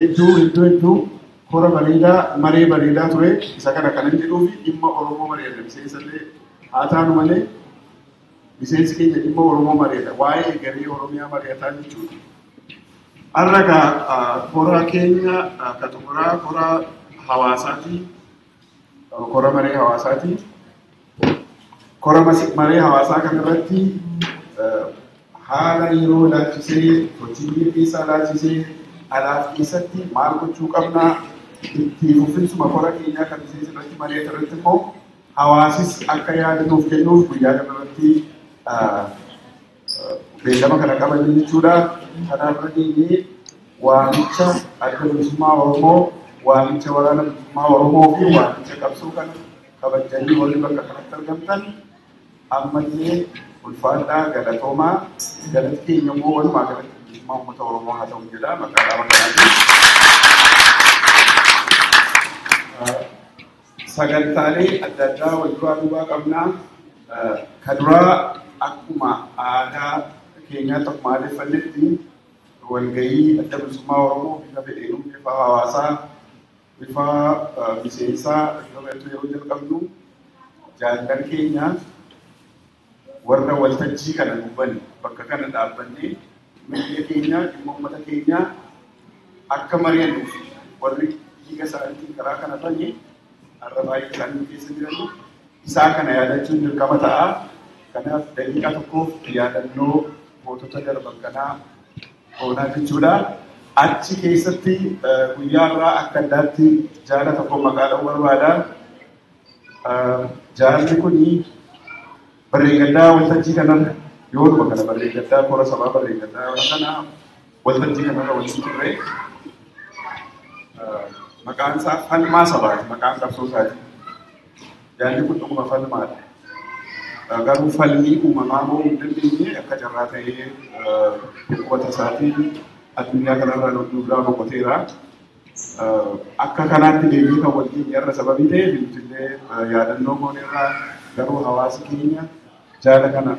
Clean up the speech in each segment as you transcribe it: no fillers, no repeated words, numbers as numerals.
Iddoo kora bareedaa maree bareedaa ture isa kana kan inni jedhuu fi dhimma Oromoo mareedha. Miseensallee haa taanu malee miseensi keenya dhimma Oromoo mareedha. Waa'ee garee Oromiyaa mari'ataa jechuudha. Har'a kora keenya kan xumuraa kora hawaasaati. Kora maree hawaasaati. Kora maree hawaasaa kanarratti haala yeroo laachisee hojii keessaa laachisee alaaf keessatti maal gochuu qabnaa itti fufinsuma kora keenyaa kan miseensi irratti maree irratti immoo hawaasis akka yaada nuuf kennuuf guyyaa kanarratti beekama kana qaban jechuudha. Kanaafuu deemee waamicha adda bilisummaa Oromoo, waamicha waraana bilisummaa Oromoo fi waamicha qabsoo kan kabajanii warri bakka kanatti argamtan ammallee ulfaadhaa galatoomaa galatti keenya immoo walumaa galatti bilisummaa uummata Oromoo haa ta'u jedha maqaa kanaatiin. Sagantaalee adda addaa wal duraa duubaa qabnaa. Kan duraa akkuma aadaa keenyaatti akkuma aadeffannetti walgahii adda bilisummaa Oromoo bifa fedheenuu bifa hawaasaa bifa miseensaa yeroo jalqabnu jaallan keenya warra waltajjii kana dubban bakka kana dhaabbannee biyya keenya dhimma uummata keenya akka mari'annuuf warri dhiiga isaaniitiin karaa kana banye har'a baay'ee isaanii keessa jiran isaa kana yaadachuun dirqama ta'a. Kanaaf daqiiqaa tokkoof yaadannoo mootota darban kanaa oolaa jechuudha. Achi keessatti guyyaa irraa akka addaatti jaala tokko maqaa dha'uu barbaada. Jaalli kuni barreeffamdaa waltajjii kanarra yoo dhufa kana barreeffamdaa kora sabaa barreeffamdaa kana waltajjii kanarra waliin turre maqaan isaa falmaa sabaati, maqaan qabsoo isaati. Jaalli kun dhuguma falmaadha. Garuu falmii uumamaa moo hin dandeenye akka carraa ta'ee dhukkuba isaatiin addunyaa kanarraa lolluudhaa boqoteera. Akka kanaatti deebii kan waliin irra sababii ta'eef illee yaadannoo gooneerraa garuu hawaasi keenya jaala kana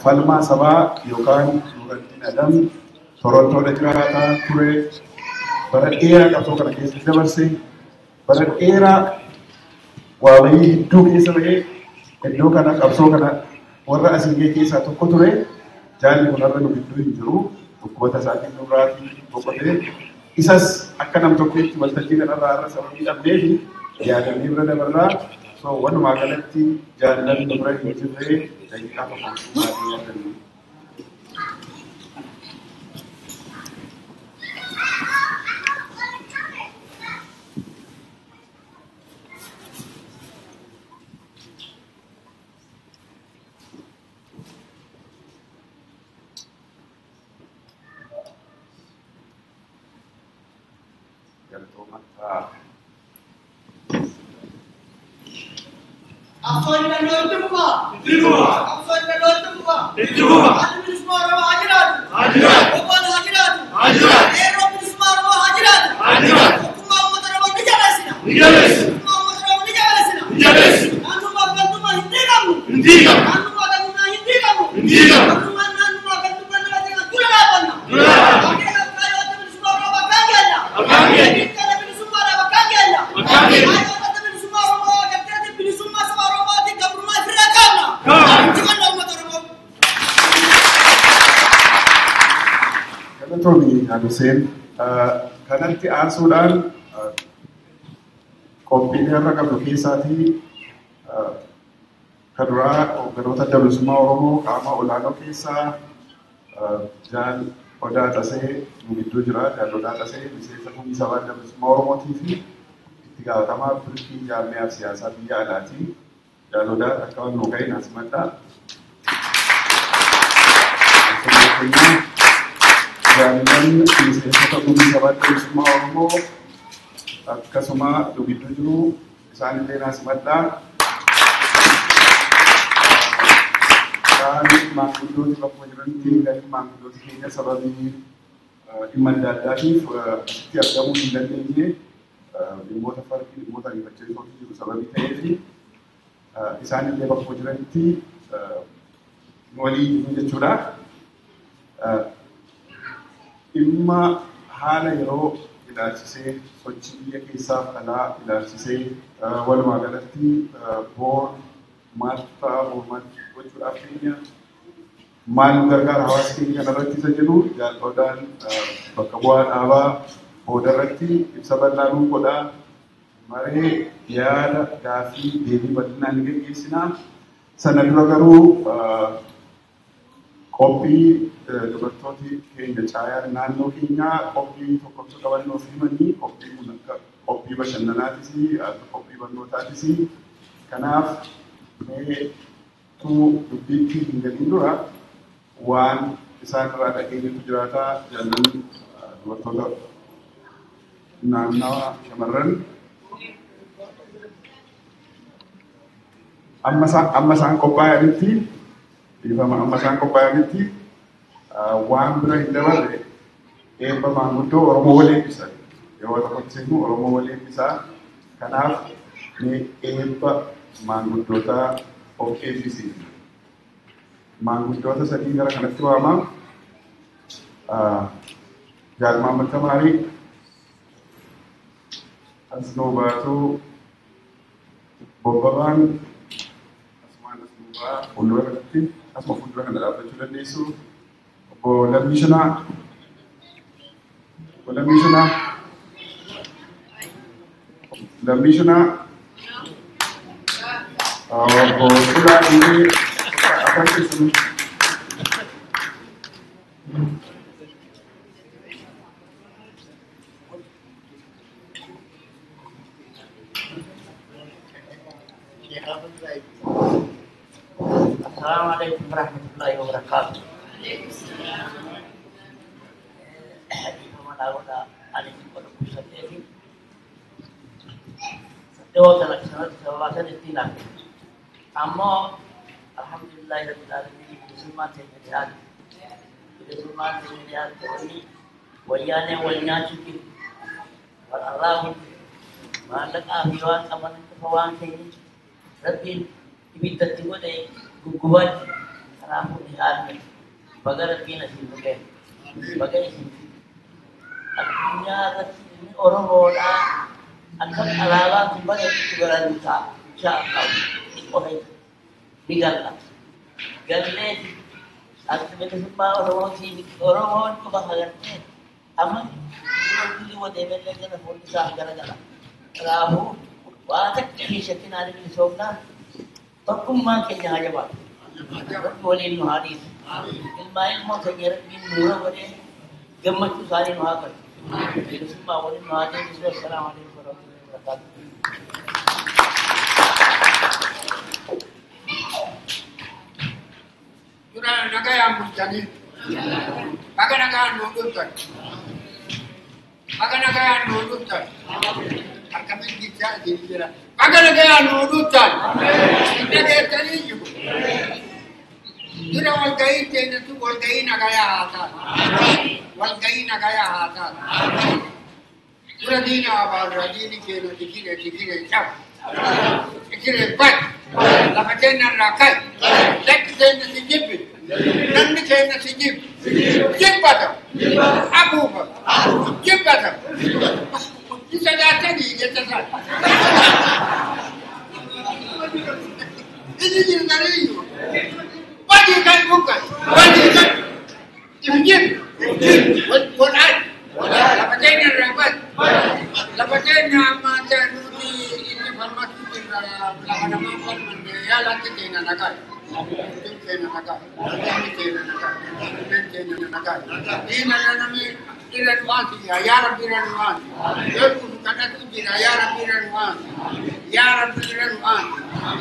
falmaa sabaa yookaan Nuuraddiin Adam Torontoodha jiraataa ture. Bara dheeraa qabsoo kana keessatti dabarse bara dheeraa waa wayii hedduu keessa ba'ee iddoo kana qabsoo kana warra asii keessaa tokko ture. Jaalli kun har'a nu gidduu hin jiru. Dhukkuba isaatiin nurraatii boqotee isas akka nam tokkotti waltajjii kanarraa har'a sababii dhabneef yaadannee bira dabarraa. So walumaa galatti jaalladhi nu bira hin jirre daqiiqaa tokko maatii yaadannee. Afsoon baloo tuqaa. Afsoon baloo tuqaa. Adda bilisummaa Oromoo haa jiraatu. Obbaan haa jiraatu. Eeroo bilisummaa Oromoo haa jiraatu. Tokkummaa uummata Oromoo ni jabeessina. Tokkummaa uummata Oromoo ni jabeessina. Naannummaa galtummaa hin diigamu. Naannummaa galtummaa hin diigamu. Naannummaa galtummaa nama jedhan dura dhaabbanna. Bakkee bakkaa yoo adda bilisummaa Oromoo bakkaan geenya. Adda bilisummaadhaa bakkaan geenya. Toni Hussein kanatti aansuudhaan qophiilee irra qabdu keessaatii kan duraa hogganoota adda bilisummaa Oromoo qaama olaanoo keessaa Jaal Odaa Tasee nu gidduu jira. Jaal Odaa Tasee miseensa gumii sabaa adda bilisummaa Oromootii fi itti gaafatamaa turtii jaarmiyaa siyaasaa biyya alaati. Jaal Odaa akka nu ga'e naasimadha. Jaallan miseensota gumii sabaa adda bilisummaa Oromoo akkasuma nu gidduu jiru isaanillee naasimadha. Isaan maanguddooti bakka jiranitti galii maanguddooti keenya sababii dhimma adda addaatiif asitti argamuu hin dandeenye dhimmoota farqii dhimmoota ariifachiisootu jiru sababii ta'eef isaanillee bakka jiranitti walii jechuudha. Dhimma haala yeroo ilaalchisee sochii biyya keessaaf alaa ilaalchisee walumaa galatti boor maal ta'a boor maal gochuudhaaf keenya maal nu gargaara hawaasa keenya kanarratti isa jedhu jaalladhaan bakka bu'aa dhaabaa boodarratti ibsa bal'aa nuu godhaa maree yaada gaafii deebii bal'inaan ni gaggeessinaa. Sana dura garuu qophii dubartooti keenya caayaan naannoo keenyaa qophii tokkotu qabannoof himanii qophiin kun akka qophii bashannanaatis akka qophii barnootaatis kanaaf mee dubbiitti hin galiin dura waan isaan irraa dhageenyatu jiraataa jaallan dubartoota naannawa shamarran amma isaan qophaa'anitti dhiifama amma isaan qophaa'anitti waan bira hin dabarre eebba maanguddoo Oromoo waliin ibsan yeroo tokkotti seennu Oromoo waliin isaa kanaaf mee eebba maanguddootaa of eebbisiifna. Maanguddoota sadii gara kanatti waamaa Jaalmaa Mattamaarii Asnoo Baatuu Bobbabaan Asmaan Asnuubaa fuuldura kanatti asuma fuuldura kana dhaabbachuu dandeessu obbo Lammii Shanaa obbo Tulaa Dhiiree akkasitti Assalamualaikum warahmatullahi wabarakatuh. Alhamdulillah rabbil alamin semua terjadi. Semua terjadi. Wayane waynya cukup. Allah malak ahiwan aman kepawan ini. Rabbil ibit tigo deh guguan ramu di hati. Bagar kina sih bukan. Bagar sih. Artinya ini orang akan alala kembali keberadaan kita. Insyaallah. Oleh digalah. Galle atau semua orang kebahagiaan. Aman itu wajib belajar dan berusaha gara-gara. Ramu watak kisahnya ada di sana. Takumma kenya jawab. Boleh nuhadis. Ilmain mau sejarah bin nura boleh. Gemmat tu sari nuhakar. Itu semua boleh nuhadis. Assalamualaikum warahmatullahi wabarakatuh. Sudah naga yang berjani. Bagai naga yang nundukkan. Bagai naga yang nundukkan. Kami kita jadi. Bagai naga yang nundukkan. Kita jadi juga. Sudah walgai jadi tu walgai naga yang atas. Walgai naga yang atas. Sudah dina abal radini kena dikira cap. Dikira bat. Lepas kena rakai. Lek kena sijip. Nanti kena sijip. Sijip batang. Abu apa? Sijip batang. Bisa datang di jatuh. Ini jadi itu. Bagi kan bukan. Bagi kan. Sijip. Bukan. Lepas kena rapat. Lepas kena macam ini format kita lakukan apa ya lagi kena nakai. Kena nakai. Kena nakai. Ini namanya Iranwan ya Rabbi Iranwan. Itu kata tu ya Rabbi Iranwan. Ya Rabbi Iranwan.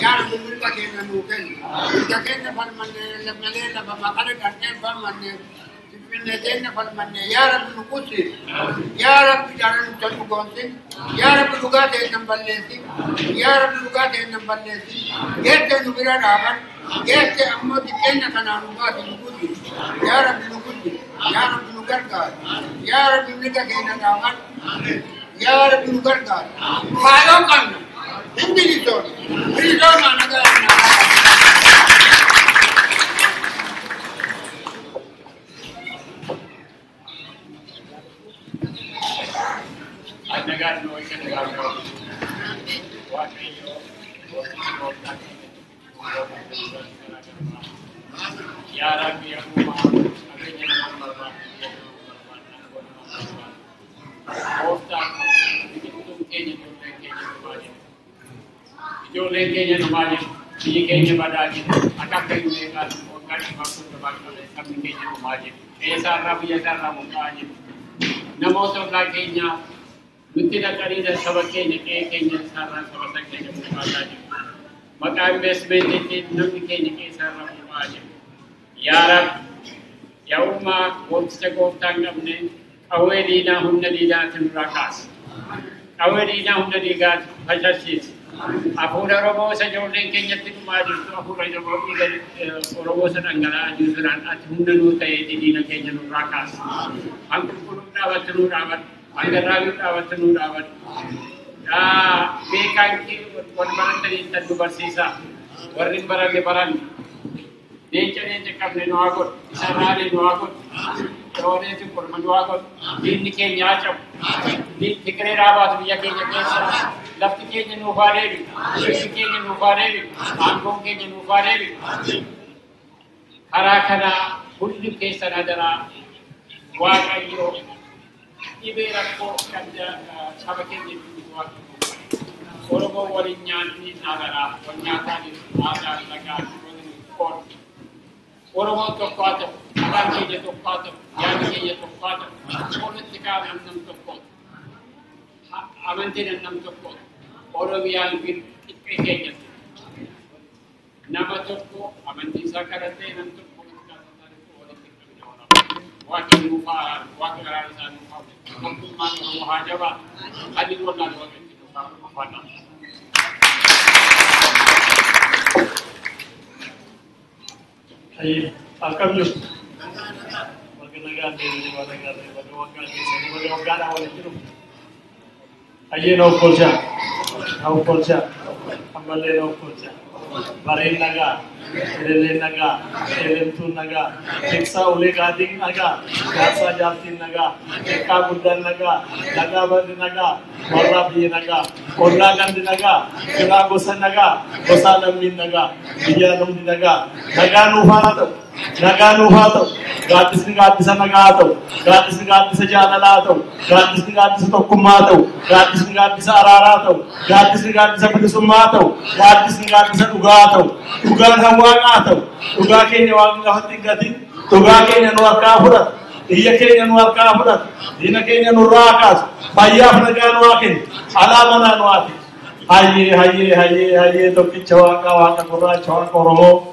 Ya Rabbi mereka kena mungkin. Kita kena format lembaga makan dan format Pindah falmanne ya Rabbi nukusi ya Rabbi jalan jalan gonsin ya Rabbi luga de namballesi ya Rabbi luga de namballesi yette nubira raban yette ammo dikenna kana luga de nukusi ya Rabbi nukusi ya Rabbi nugarga ya Rabbi nika kena raban ya Rabbi nugarga khalo kan hindi dito naga Adagaan no isa nagagawa. Ya Rabbi aku mohon akhirnya naman barban. Ustaz, itu kenya जो लेके ये नमाज़ ये कहीं बड़ा जी अटक गई लेगा और गाड़ी मासूम के बाद में सब के ये नमाज़ ऐसा रब मुकाज नमो तो ला केन्या मित्रा करी दे सब के ये सारा सब के ये मुकाज मकाम बेसमेंट के नम के सारा मुकाज या रब यौमा वक्त को तंगम ने अवेदीना हुन्नदीना तनुराकास अवेदीना हुन्नदीगा फजशीस Apura robo sa jorneng kenya titumaju to apura robo igal robo sa nangala jusuran at hundanu tay didi na kenya no rakas ang kulung dawat tanu dawat bekang ki warban tani tadu barsisa warin baran Nature kam ne no agot sarali no agot tore tu korman no agot din ke nyacham din tikre rabat biya ke kesa lafti ke no farevi ke no farevi angom ke no farevi khara kullu ke sanadara waqayo ibera ko kanja sabake ni wa orobo warinyan ni nagara wanyata ni ada laga ko Oromo tokkato, avanti je tokkato, yani je tokkato, politika nam tokkato. Avanti nam tokkato. Oromiyan bir ikkeje. Nama tokko, avanti sakarate nam tokko politika politika. Wakin mufa, wakin rarisan mufa. Kumman muhajaba, adi wala wakin mufa. Ay, akam yun. Maganagan din magana wala dito. Ayun au kolcha. Amale au kolcha. Barin naga, elele naga, elentu naga, eksa ulega ding naga, gasa jaltin naga, eka budan naga, naga band naga, warabi naga, ornagan naga, kena gosan naga, gosalam min naga, biyanum naga, naga nuhato, gratis nagato, gratis janalato, gratis tokumato, gratis ararato, gratis pedusumato, gratis ugato, ugan hawagato, uga kenya wanga hatigati, uga kenya nuar kafurat, iya kenya nuar kafurat, dina kenya nurakas, bayaf naga nuakin, alamana nuati. Haye to kichawa waka kura chawa koromo.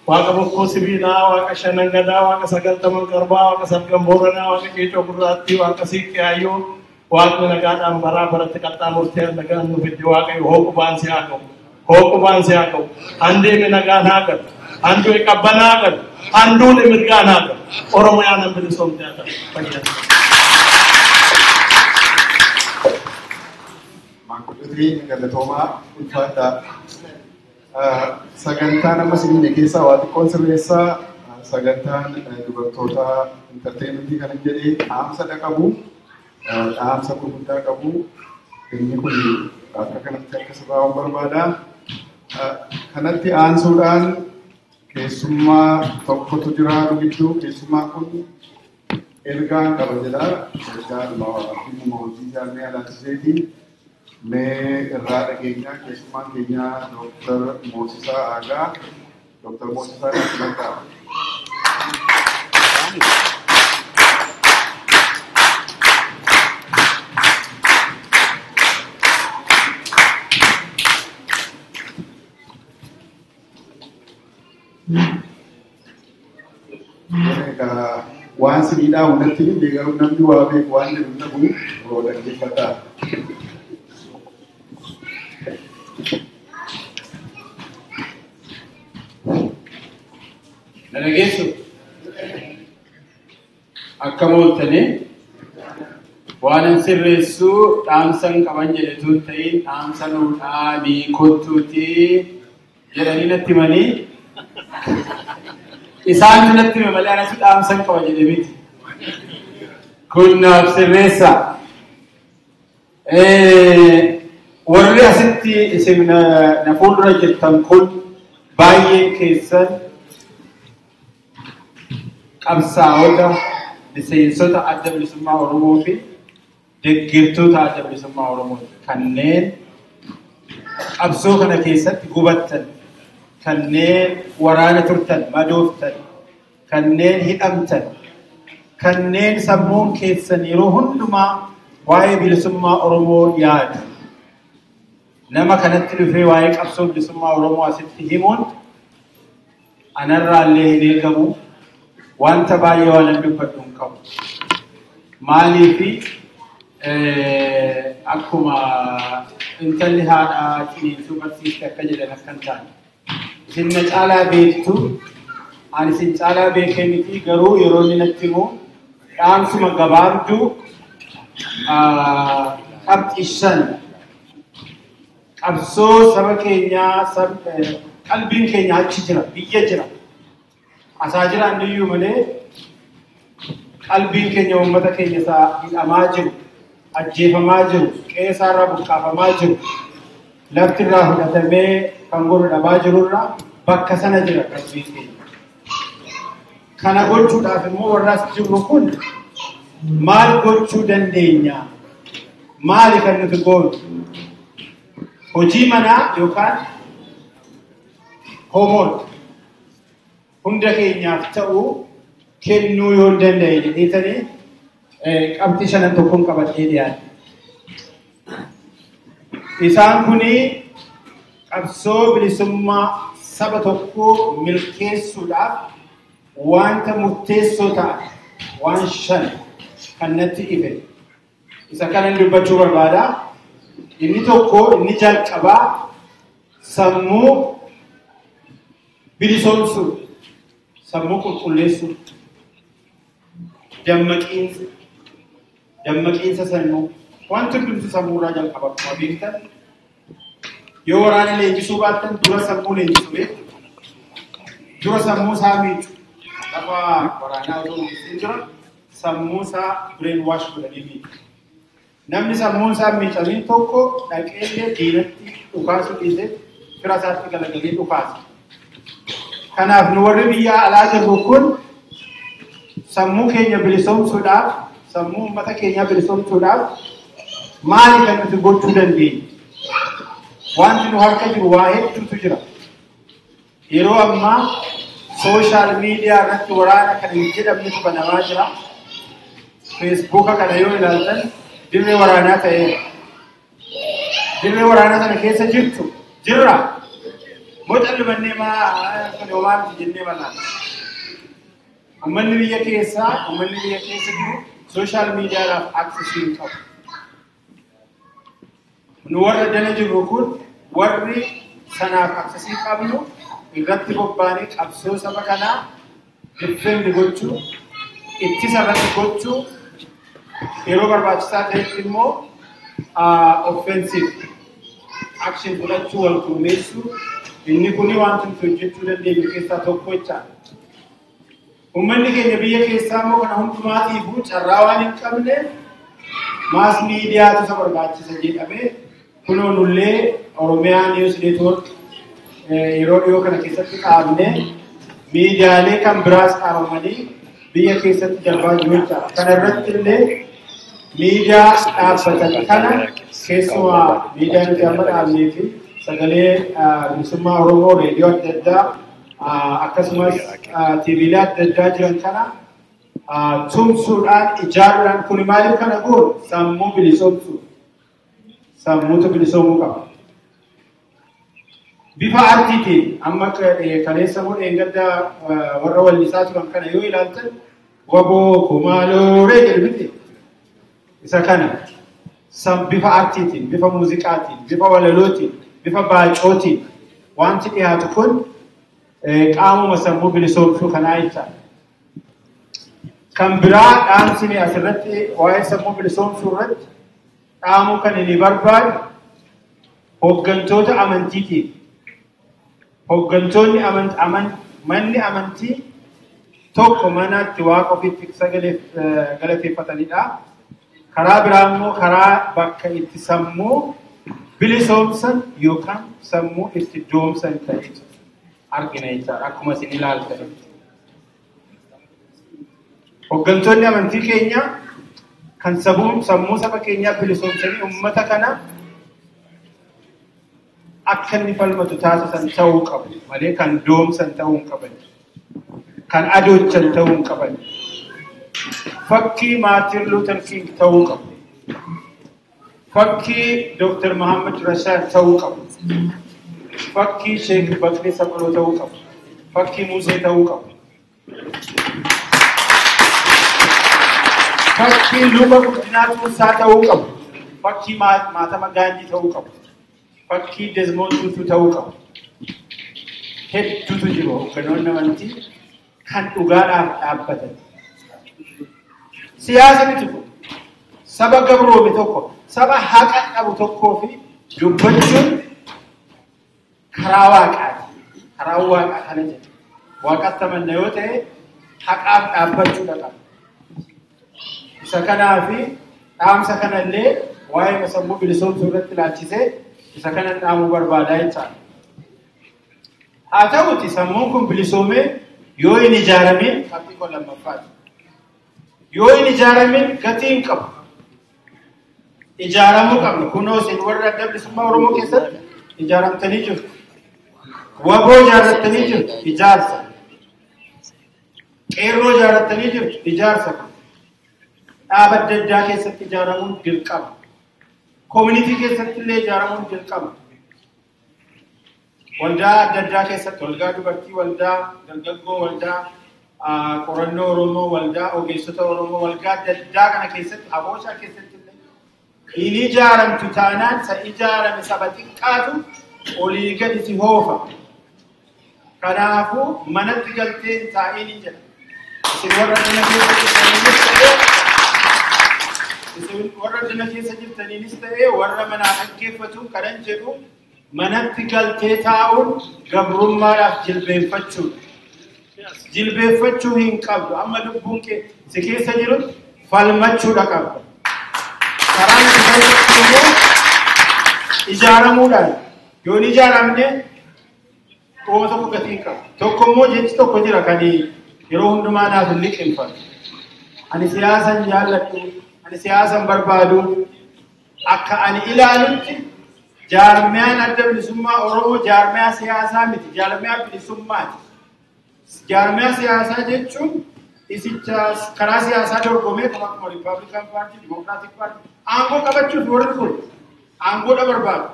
Waka bukko sibina, waka shanangada, waka sagal tamal karba, waka sabgam borana, waka kito kurati, waka sikhe ayo, waka nagana ambara barat kata murthe nagan nufiddi waka hokuban se ako, ande me naganagan, andu ekabanagan, andu ne mirganagan, oromo yanam bilisom teata, panjat. Makudri galatoma ulfata. Sagantaan amma sinne keessa waati konserveessa sagantaan dubartoota entertainmentii kan jedhee dhaamsa qabu dhaamsa gurguddaa qabu inni kun akka kanatti akka sabaawwan barbaada kanatti aansuudhaan keessummaa tokkotu jira gidduu keessummaa kun ergaan qaba jedha ergaa dhimma hojii jaarmee alaatiseetiin मैं रात केन्या केशुमान Kenya doctor मोसिसा आगा डॉक्टर मोसिसा का wan sini dah udah sini dia udah dua belas wan dia udah bu udah dikata Nanageessu akka mooltanii waanan sirreessuu dhaamsan qaban jedhetu ta'in dhaamsa nuudhaanii kottuutii jedhanii natti himanii isaantu natti hime malee anatu dhaamsan qaba jedhe miti kun naaf sirreessa warri asitti isin na fuuldura jirtan kun baay'ee keessan qabsaa'ota miseensota adda bilisummaa Oromoo fi deeggartoota adda bilisummaa Oromoo kanneen qabsoo kana keessatti gubattan, kanneen waraana turtan, madooftan, kanneen hidhamtan, kanneen sammuun keessan yeroo hundumaa waa'ee bilisummaa Oromoo yaadu. Nama kanatti dhufee waa'ee qabsoo bilisummaa Oromoo asitti himuun anarraallee hin eegamu. Wanta baay'ee waan dubbadhu hin qabu. Maaliifi akkuma intalli haadha ciniinsuu barsiiste akka jedhan akkan taane. Isin na caalaa beektu, ani isin caalaa beekee miti garuu yeroo inni natti himu dhaamsuma gabaabduu qabxishan qabsoo saba keenyaa qalbiin keenya achi jira, biyya jira. Asaa jiraan iyyuu malee qalbiin keenya uummata keenya isaa hidhamaa jiru, ajjeefamaa jiru, qe'eerraa buqqaafamaa jiru, lafti irraa fudhatamee kan godhu dhabaa jirurraa bakka sana jira qalbiin keenya. Kana gochuudhaaf immoo warraas jirru kun maal gochuu dandeenya? Maali kan nuti goonu? Hojii manaa yookaan homework hunda keenyaaf ta'u kennuu yoo danda'e jedheetanii qabxii shanan tokkoon qabatee dhiyaate. Isaan kuni qabsoo bilisummaa saba tokkoo milkeessuudhaaf wanta murteessoo ta'an waan shan kan natti ife. Isa kanan dubbachuu barbaada. Inni tokko inni jalqabaa sammuu bilisoomsuu, sammuu qulqulleessuu, dammaqiinsa sammuu. Wanti hundumti sammuurraa jalqaba akkuma beektan. Yoo waraana leenjisuu baattan dura sammuu leenjisuu beektu. Dura sammuu isaa miicu. Lafa waraanaa otoo miicuu jira sammuu isaa brain wash godhanii miicu. Namni sammuun isaa miicamiin tokko dhaqeellee diinatti dhukaasuu dhiisee fira isaatti galagalee dhukaasa. Kanaaf nu warri biyya alaa jirru kun sammuu keenya bilisoomsuudhaaf, sammuu uummata keenya bilisoomsuudhaaf maali kan nuti gochuu dandeenya? Wanti nu harka jiru waa hedduutu jira. Yeroo ammaa sooshaal miidiyaa irratti waraana kan hin jedhamnetu banamaa jira. Feesbuuka kana yoo ilaaltan dirree waraanaa ta'eera. Dirree waraanaa sana keessa jirra. Moota mannee homaamti jennee banaa. Uummanni biyya keessa jiru sooshaal miidiyaadhaaf aksesii hin qabu. Nu warra dana jirru kun warri sanaaf aksesii qabnu irratti bobbaanee qabsoo saba kanaa diffeendi gochuu, ittisa irratti gochuu, yeroo barbaachisaa ta'etti immoo offensive action fudhachuu wal quunnamsiisuu. Inni kuni wanti nuti hojjechuu dandeenyu keessaa tokko jechaadha. Uummanni keenya biyya keessaa immoo kana hundumaatiifuu carraa waan hin qabneef maas miidiyaatu isa barbaachisa jedhamee kunoo nullee Oromiyaa News Network yeroo dhiyoo kana keessatti dhaabnee miidiyaalee kan biraas dhaabamanii biyya keessatti darbaa jiru jechaadha. Kana irratti illee miidiyaa dhaabbatan kana keessumaa miidiyaa nuti amma dhaabnee fi sagalee bilisummaa Oromoo reediyoo adda addaa akkasumas tiiviilee adda addaa jiran kana tumsuudhaan ijaaruudhaan kun maaliif kana goonu sammuu bilisoomsuu, sammuutu bilisoomuu qaba. Bifa artiitiin amma kaleessa godheen gadda warra wallisaa turan kana yoo ilaaltan waboo kumaalooree jedhu miti. Isa kana bifa artiitiin, bifa muuziqaatiin, bifa walalootiin, bifa baacootiin wanti dhiyaatu kun qaamuma sammuu bilisoomsuu kanaa jechaadha. Kan biraa dhaamsini asirratti waa'ee sammuu bilisoomsuu irratti dhaamuu kan inni barbaadu hooggantoota amantiitiif. Hooggantoonni manni amantii tokko mana itti waaqa ofiitti galateeffatanidha. karaa biraa immoo karaa bakka itti sammuu bilisoomsan yookaan sammuu itti doomsan ta'e argina jechaadha akkuma isin ilaaltan. Hooggantoonni amantii keenya kan sammuu saba keenyaa bilisoomsanii uummata kana akka inni falmatu taasisan ta'uu qabu malee kan doomsan ta'uu hin qaban, kan adoochan ta'uu hin qaban. Fakkii Maartin Luther King ta'uu qabu. Fakkii Dr. Muhammad Rashad ta'uu qabu. Fakkii Sheikh Bakri Sabaloo ta'uu qabu. Fakkii Musee ta'uu qabu. Fakkii Luba Guddinaa Tuusaa ta'uu qabu. Fakkii Mahatma Gandhi ta'uu qabu. Fakkii Desmond Tutu ta'uu qabu. Hedduutu jiru hogganoonni amantii kan dhugaadhaaf dhaabbatan. Siyaasa miti kun saba gabroome tokko saba haqa qabu tokkoo fi dubbachuun karaa waaqaati. Karaa waaqaa kana jedhu waaqatti amanna yoo ta'e haqaaf dhaabbachuudha qaba. Isa kanaa fi dhaamsa kanallee waa'ee sammuu bilisoomsuu irratti laachisee isa kanan dhaamuu barbaadaa jechaadha. Haa ta'uti sammuun kun bilisoomee yoo hin ijaaramin qabxii koo lammaffaati. Yoo hin ijaaramin gatii hin qabu. Ijaaramuu qabna. Kunoo isin warra adda bilisummaa Oromoo keessatti ijaaramtanii jirtu. Waboo ijaarrattanii jirtu. Ijaarsa. Qeerroo ijaarrattanii jirtu. Ijaarsa. Dhaaba adda addaa keessatti ijaaramuun dirqama. Koominitii keessatti illee ijaaramuun dirqama. Waldaa adda addaa keessatti waldaa dubartii, waldaa dargaggoo, waldaa qorannoo Oromoo, waldaa ogeessota Oromoo, waldaa adda addaa kana keessatti abooshaa keessatti illee hin ijaaramtu taanaan isa ijaarame saba xiqqaatu olii gadi si hoofa. Kanaafuu manatti galtee hin taa'in jedha. Isin warra dina keessa jirtaniinis ta'ee warra manaa dhaggeeffatu kanan jedhu manatti galtee taa'uun gabrummaadhaaf jilbeeffachuudha. Jilbeeffachuu hin qabdu. Amma lubbuun si keessa jiru falmachuudha qabda. Karaan itti falmachuu immoo ijaaramuudhaan. Yoo hin ijaaramne uuma tokko gatii hin qabu. Tokko immoo jechi tokko jira kan yeroo hundumaa naaf hin liqeeffatu. Ani siyaasan jaalladhu, ani siyaasan barbaadu, akka ani ilaalutti jaarmiyaan adda bilisummaa Oromoo jaarmiyaa siyaasaa miti, jaarmiyaa bilisummaati. Jaarmiyaa siyaasaa jechuun isicha karaa siyaasaa dorgomee kan akkuma Republican Party, Democratic Party aangoo qabachuuf warri kun aangoodha barbaadu.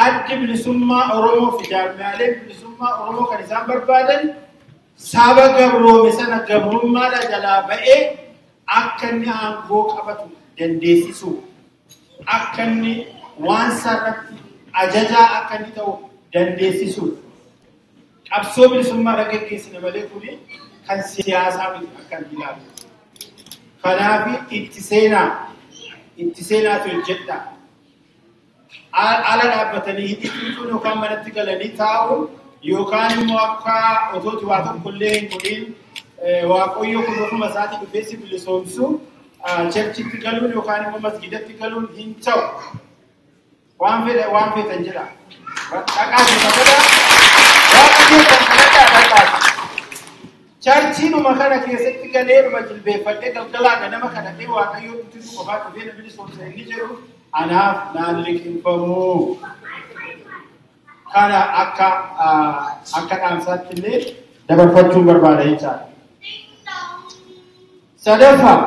Addi bilisummaa Oromoo fi jaarmiyaaleen bilisummaa Oromoo kan isaan barbaadan saba gabroome sana gabrummaadha jalaa ba'ee akka inni aangoo qabatu dandeessisuu, akka inni waan sarratti ajajaa akka inni ta'u dandeessisuu. Qabsoo bilisummaa gaggeessine malee kuni kan siyaasaa miti akka hin ilaalu. Kanaaf itti seenaatu hojjedha. Ala dhaabbatanii hidhiituun yookaan manatti galanii taa'uun yookaan immoo akka otooti waa tokkollee hin godhin Waaqayyo kun ofuma isaatii dhufee si bilisoomsu cherchitti galuun yookaan immoo masgidatti galuun hin ta'u. Waan feetan jedha. Dhaqaa fi baqadaa Waaqayyo kan kadhadhaa dhaqaati. Charchiinuma kana keessatti galee dhuma jilbeeffadhee galgalaa ganama kadhadhee Waaqayyo itti qofaa dhufee na bilisoomsa inni jedhu anaaf naan liqinfamuu. Kana akka dhaamsaatti illee dabarfachuun barbaada jechaadha. Sadaffaa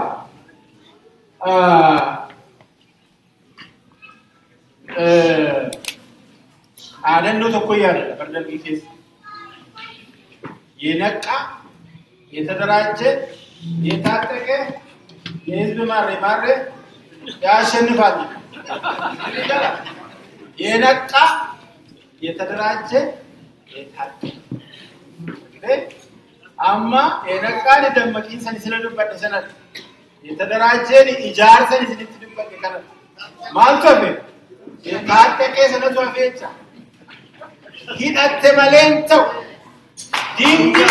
aadannoo tokko yaadadha bardalbii keessa. የነቃ የተደራጀ የታጠቀ የህዝብ ማሬ ያሸንፋል። የነቃ የተደራጀ የታጠቀ አማ የነቃን ደመቂን ሰን ስለዱበት ሰነት የተደራጀን ኢጃርሰን ስለትዱበት ከነ ማልተፈ የታጠቀ ሰነቱ አፈቻ ሂደት መለንተው dingi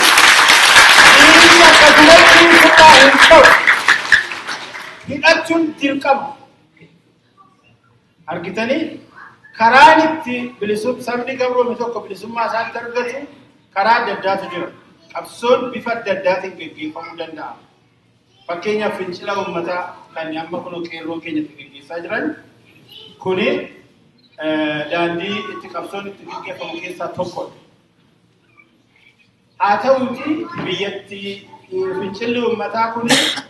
katuletti suka hinto hidhachuun dirqama. Argitanii karaan itti sabni gabroome tokko bilisummaa isaatti argatu karaa adda addaatu jira. Qabsoon bifa adda addaatiin gaggeeffamuu danda'a. Fakkeenyaaf fincila uummataa kan amma kun qeerroo keenyatti gaggeessaa jiran kuni daandii itti qabsoon itti gaggeeffamu keessaa tokkodha. Haa ta'uuti biyyatti fincilli uummataa kun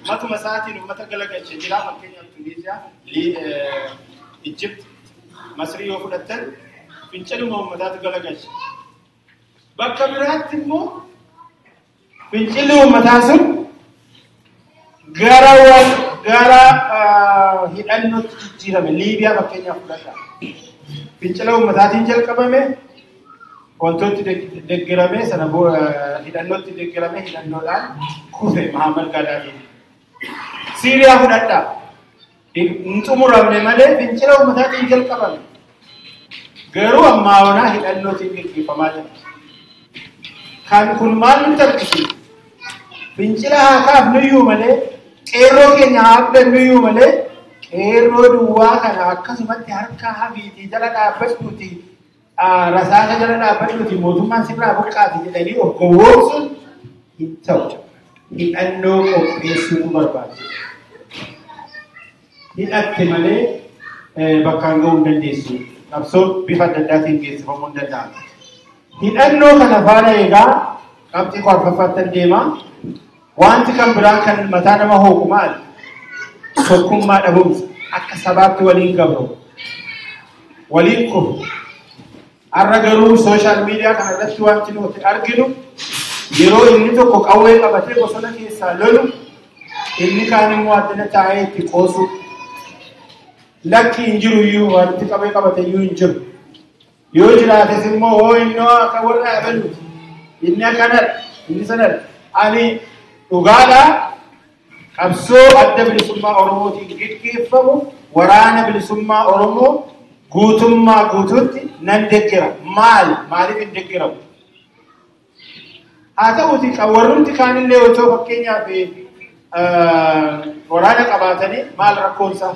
matuma isaatiin uummata galagalchee jira. Fakkeenyaaf Tuniiziyaa, Egypt, Masrii yoo fudhattan finciluma uummataatu galagalche. Bakka biraatti immoo fincilli uummataa sun gara hidhannootti jijjiirame. Liibiyaa fakkeenyaaf fudhadhaa. Fincila uummataatiin jalqabame wantooti deeggarame sana hidhannootti deeggarame hidhannoodhaan kufe Mahammad Gaddafiin. Siiriyaa fudhadhaa. Hin xumuramne malee fincila uummataatiin jalqabame. Garuu ammaa onaa hidhannootiin gaggeeffamaa jira. Kan kun maal nutti argisiisa? Fincila haa kaafnuyyuu malee qeerroo keenya haa abdannuyyuu malee qeerroo duwwaa kana akkasumatti harka hafiitii jala dhaabbadhuuti rasaasa jala dhaabbadhuuti mootummaan sirraa buqqaati jedhanii of gowwoomsuun hin ta'u. Hidhannoo qopheessuu barbaachisa. Hidhatte malee bakkaan ga'uu hin dandeessu. Qabsoon bifa adda addaatiin geessifamuu hin danda'amu. Hidhannoo kana faana egaa qabxii qorfafattan deema. Wanti kan biraan kan mataa nama hooqu maali? Tokkummaa dhabumsa. Akka sabaatti waliin gabru. Waliin kufu. Har'a garuu sooshaal miidiyaa kana irratti wanti nuti arginu yeroo inni tokko qawwee qabatee bosona keessaa lolu inni kaan immoo addana taa'ee itti qoosu. Lakki hin jiru iyyuu wanti qawwee qabate iyyuu hin jiru. Yoo jiraates immoo hoo innoo akka warra yaabaluuti. Inni akkanadha. Inni sanadha. Ani dhugaadhaa qabsoo adda bilisummaa Oromootiin gaggeeffamu waraana bilisummaa Oromoo guutummaa guutuutti nan deeggera. Maaliif hin deeggeramu? Haa ta'uuti warrumti kaanillee otoo fakkeenyaaf waraana qabaatanii maal rakkoonsaa?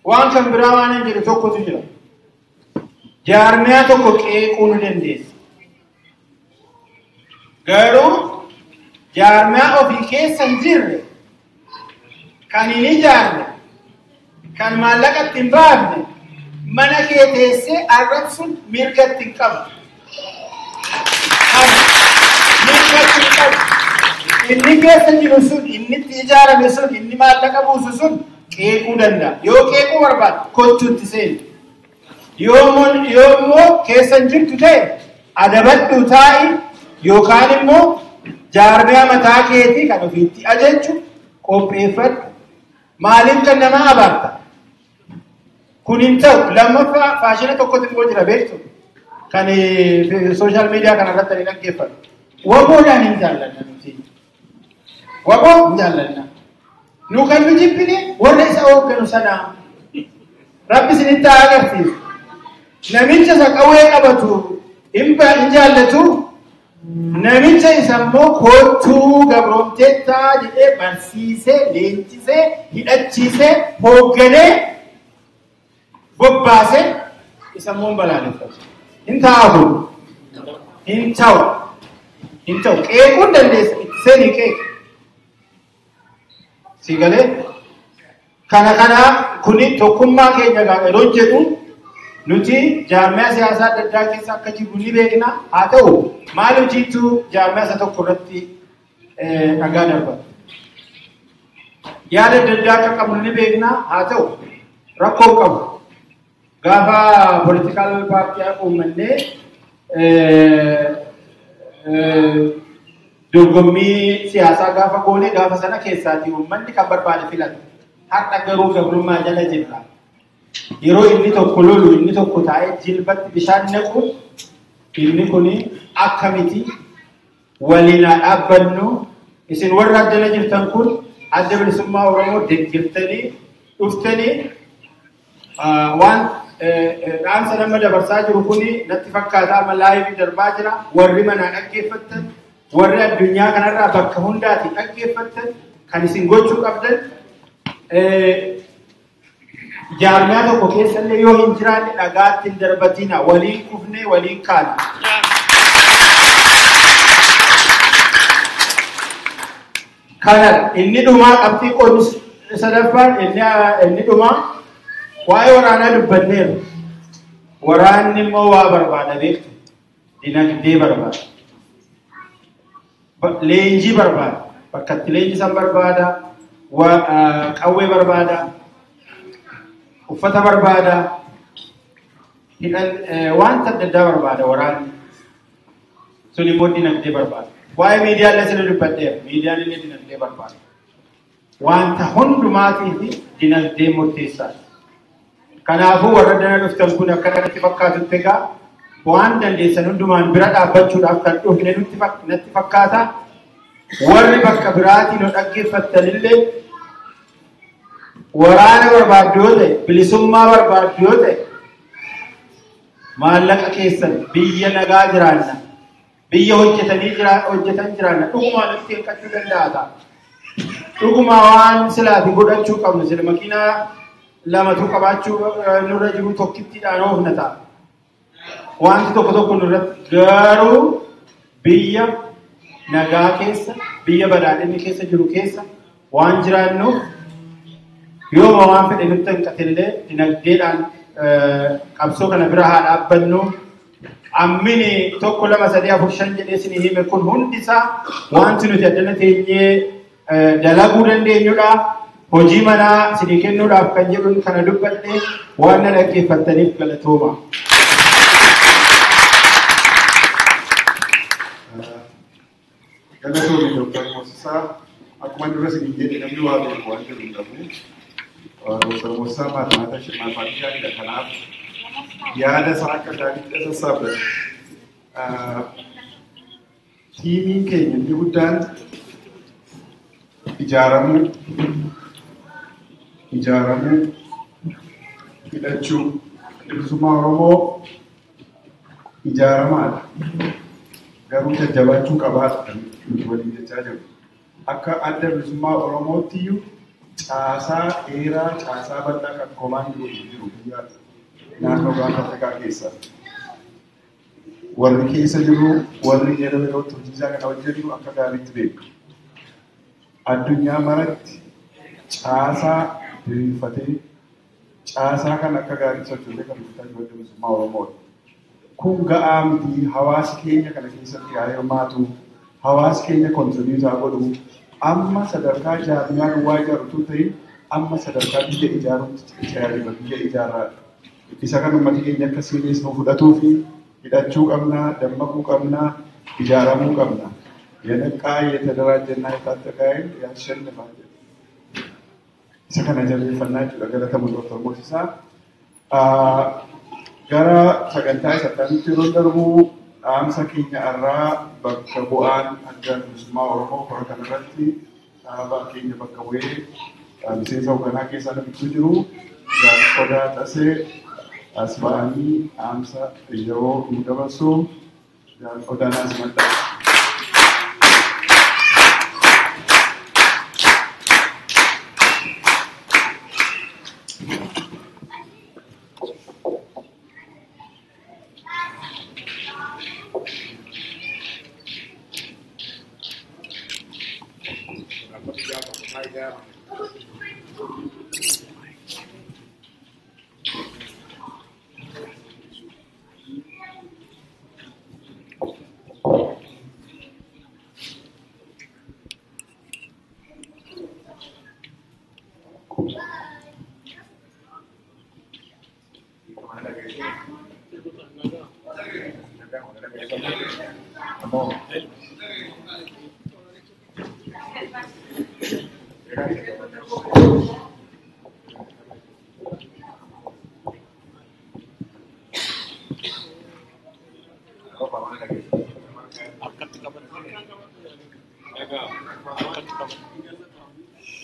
Waan kan biraa waan hin jedhu tokkotu jira. Jaarmiyaa tokko qeequu ni dandeessa. Garuu jaarmiyaa ofii keessa hin jirre kan hin ijaarre kan maallaqa itti hin baafne mana kee teessee arrabsuun mirga itti hin qabu. Inni keessa jiru sun, inni itti ijaarame sun, inni maallaqa buusu sun qeequu danda'a. Yoo qeequu barbaadu kochuutti seenu. Yoommoo keessa hin jirtu ta'e adabadhu taa'i yookaan immoo jaarmiyaa mataa keetii kan ofiitti ajajju qopheeffadhu. Maaliif kan nama abaarta? Kun hin ta'u. Lammaffaa faashina tokkotti immoo jira beektu kan sooshaal miidiyaa kana irratti ni dhaggeeffatu. Waboodhaan hin jaallanna nuti. Waboo hin jaallanna. Nu kan nu jibbine warra isa hoogganu sanaa. Rabbi isinitti haa agarsiisu. Namicha isa qawwee qabatu hin jaallatu. Namicha isa immoo kootuu gabroomteettaa jedhee barsiisee, leenjisee, hidhachiisee, hoogganee, bobbaasee isa immoo hin balaaleffatu. Hin taa'u. Hin ta'u. Hin ta'u. Qeequun dandeessa. Itti seenii qeequ. Si galee? Kana kuni tokkummaa keenya yeroo jedhu nuti jaarmiyaa siyaasaa adda addaa keessa akka jiru ni beekna. Haa ta'u maal hojiitu jaarmiyaa isa tokko irratti dhagaa darbata. Yaada adda addaa akka qabnu ni beekna. Haa ta'u rakkoo qabu. Gaafa poolitikaal paartii uummannee dorgommii siyaasaa gaafa goone gaafa sana keessaatii uummanni kan barbaade filata. Har'a garuu gabrummaa jala jirra. Yeroo inni tokko lolu inni tokko taa'ee jilbatti bishaan naqu inni kuni akkamiti waliin dhaabbannu isin warra addana jirtan kun adda bilisummaa Oromoo deeggartanii dhuftanii waan dhaamsa nama dabarsaa jiru kuni natti fakkaataa amma laayivii darbaa jira. Warri manaa dhaggeeffattan warri addunyaa kanarraa bakka hundaati dhaggeeffattan kan isin gochuu qabdan jaarmiyaa tokko keessallee yoo hin jiraanne dhagaatti hin darbatina waliin kufnee waliin kaana. Kana inni dhumaa qabxii qoodni sadaffaan inni dhumaa waa'ee waraanaa dubbanneeru. Waraanni immoo waa barbaada beektu. Dinagdee barbaada. Leenjii barbaada. Bakka itti leenjisan barbaada. Qawwee barbaada. Uffata barbaada. Wanta adda addaa barbaada waraanni. Sun immoo dinagdee barbaada. Waa'ee miidiyaan lasina dubbadheera. Miidiyaan illee dinagdee barbaada. Wanta hundumaatii fi dinagdee murteessaadha. Kanaafuu warra dana dhuftan kun akka kanatti fakkaatutti egaa waan dandeessan hundumaan bira dhaabbachuudhaaf kan dhufne natti fakkaata. Warri bakka biraatiin nu dhaggeeffattanillee waraana barbaaddu yoo ta'e, bilisummaa barbaaddu yoo ta'e, maallaqa keessan biyya nagaa jiraanna, biyya hojjetan jiraanna dhugumaan nutti hirkachuu danda'a ta'a. Dhugumaa waan silaati godhachuu qabnu sila makiinaa lamatu qabaachuu nurra jiru tokkittiidhaan oofna ta'a. Wanti tokko nurratti garuu biyya nagaa keessa, biyya badhaadhinni keessa jiru keessa waan jiraannuuf yooma waan fedhe nutti hanqatellee dinagdeedhaan qabsoo kana bira haa dhaabbannu. Ammini tokko lama sadii afur shan jedhee isinii hime kun hundisaa wanti nuti addana teenyee dalaguu dandeenyudha. Hojii manaa isinii kennuudhaaf kan jedhuun kana dubbadhe waan na dhaggeeffattaniif galatooma. Galatoomii Dr. Moosisaa akkuma dura isinii jedhe namni waa beeku waan jedhu hin qabu. Dr. Moosisaa maataamaata shimmaafaatii yaadudha. Kanaaf yaada isaa akka gaariitti sassaabbate. Tiimiin keenya inni guddaan ijaaramuu, hidhachuu, bilisummaa Oromoo ijaaramaadha. Garuu jajjabaachuu qabaata nuti waliin jechaa jiru. Akka adda bilisummaa Oromootti iyyuu caasaa dheeraa, caasaa bal'aa kan komaan jiru biyya naannoo Gaanfa Afrikaa keessa. Warri keessa jiru, warri yeroo yerootti hojiisaa kana hojjetu akka gaariitti beeku. Addunyaa maratti caasaa diriirfatee caasaa kan akka gaariitti sochoosee kan guddaa jiru bilisummaa Oromoodha. Kun ga'aa miti hawaasi keenya kana keessatti haa hirmaatu, hawaasi keenya kontribiuutaa godhu, amma sadarkaa jaarmiyaa duwwaa ijaarutu ta'e amma sadarkaa biyya ijaaruutti biyya ijaarraadha. Isa kan uummati keenya akka siiniis nu fudhatuu fi hidhachuu qabna, dammaquu qabna, ijaaramuu qabna. Yanaqqaa የተደራጀና የታጠቀ ያሸንፋል. Isa kana jabeeffannaa jechuudha galatamu Dr. Moosisaa. Gara sagantaa isaatti yeroo darbu dhaamsa keenya irraa bakka bu'aan adda bilisummaa Oromoo kora kanarratti dhaaba keenya bakka bu'ee miseensa hoogganaa keessaa namichi jiru Odaa Tasee as ba'anii dhaamsa yeroo nu dabarsu Odaanaas madda.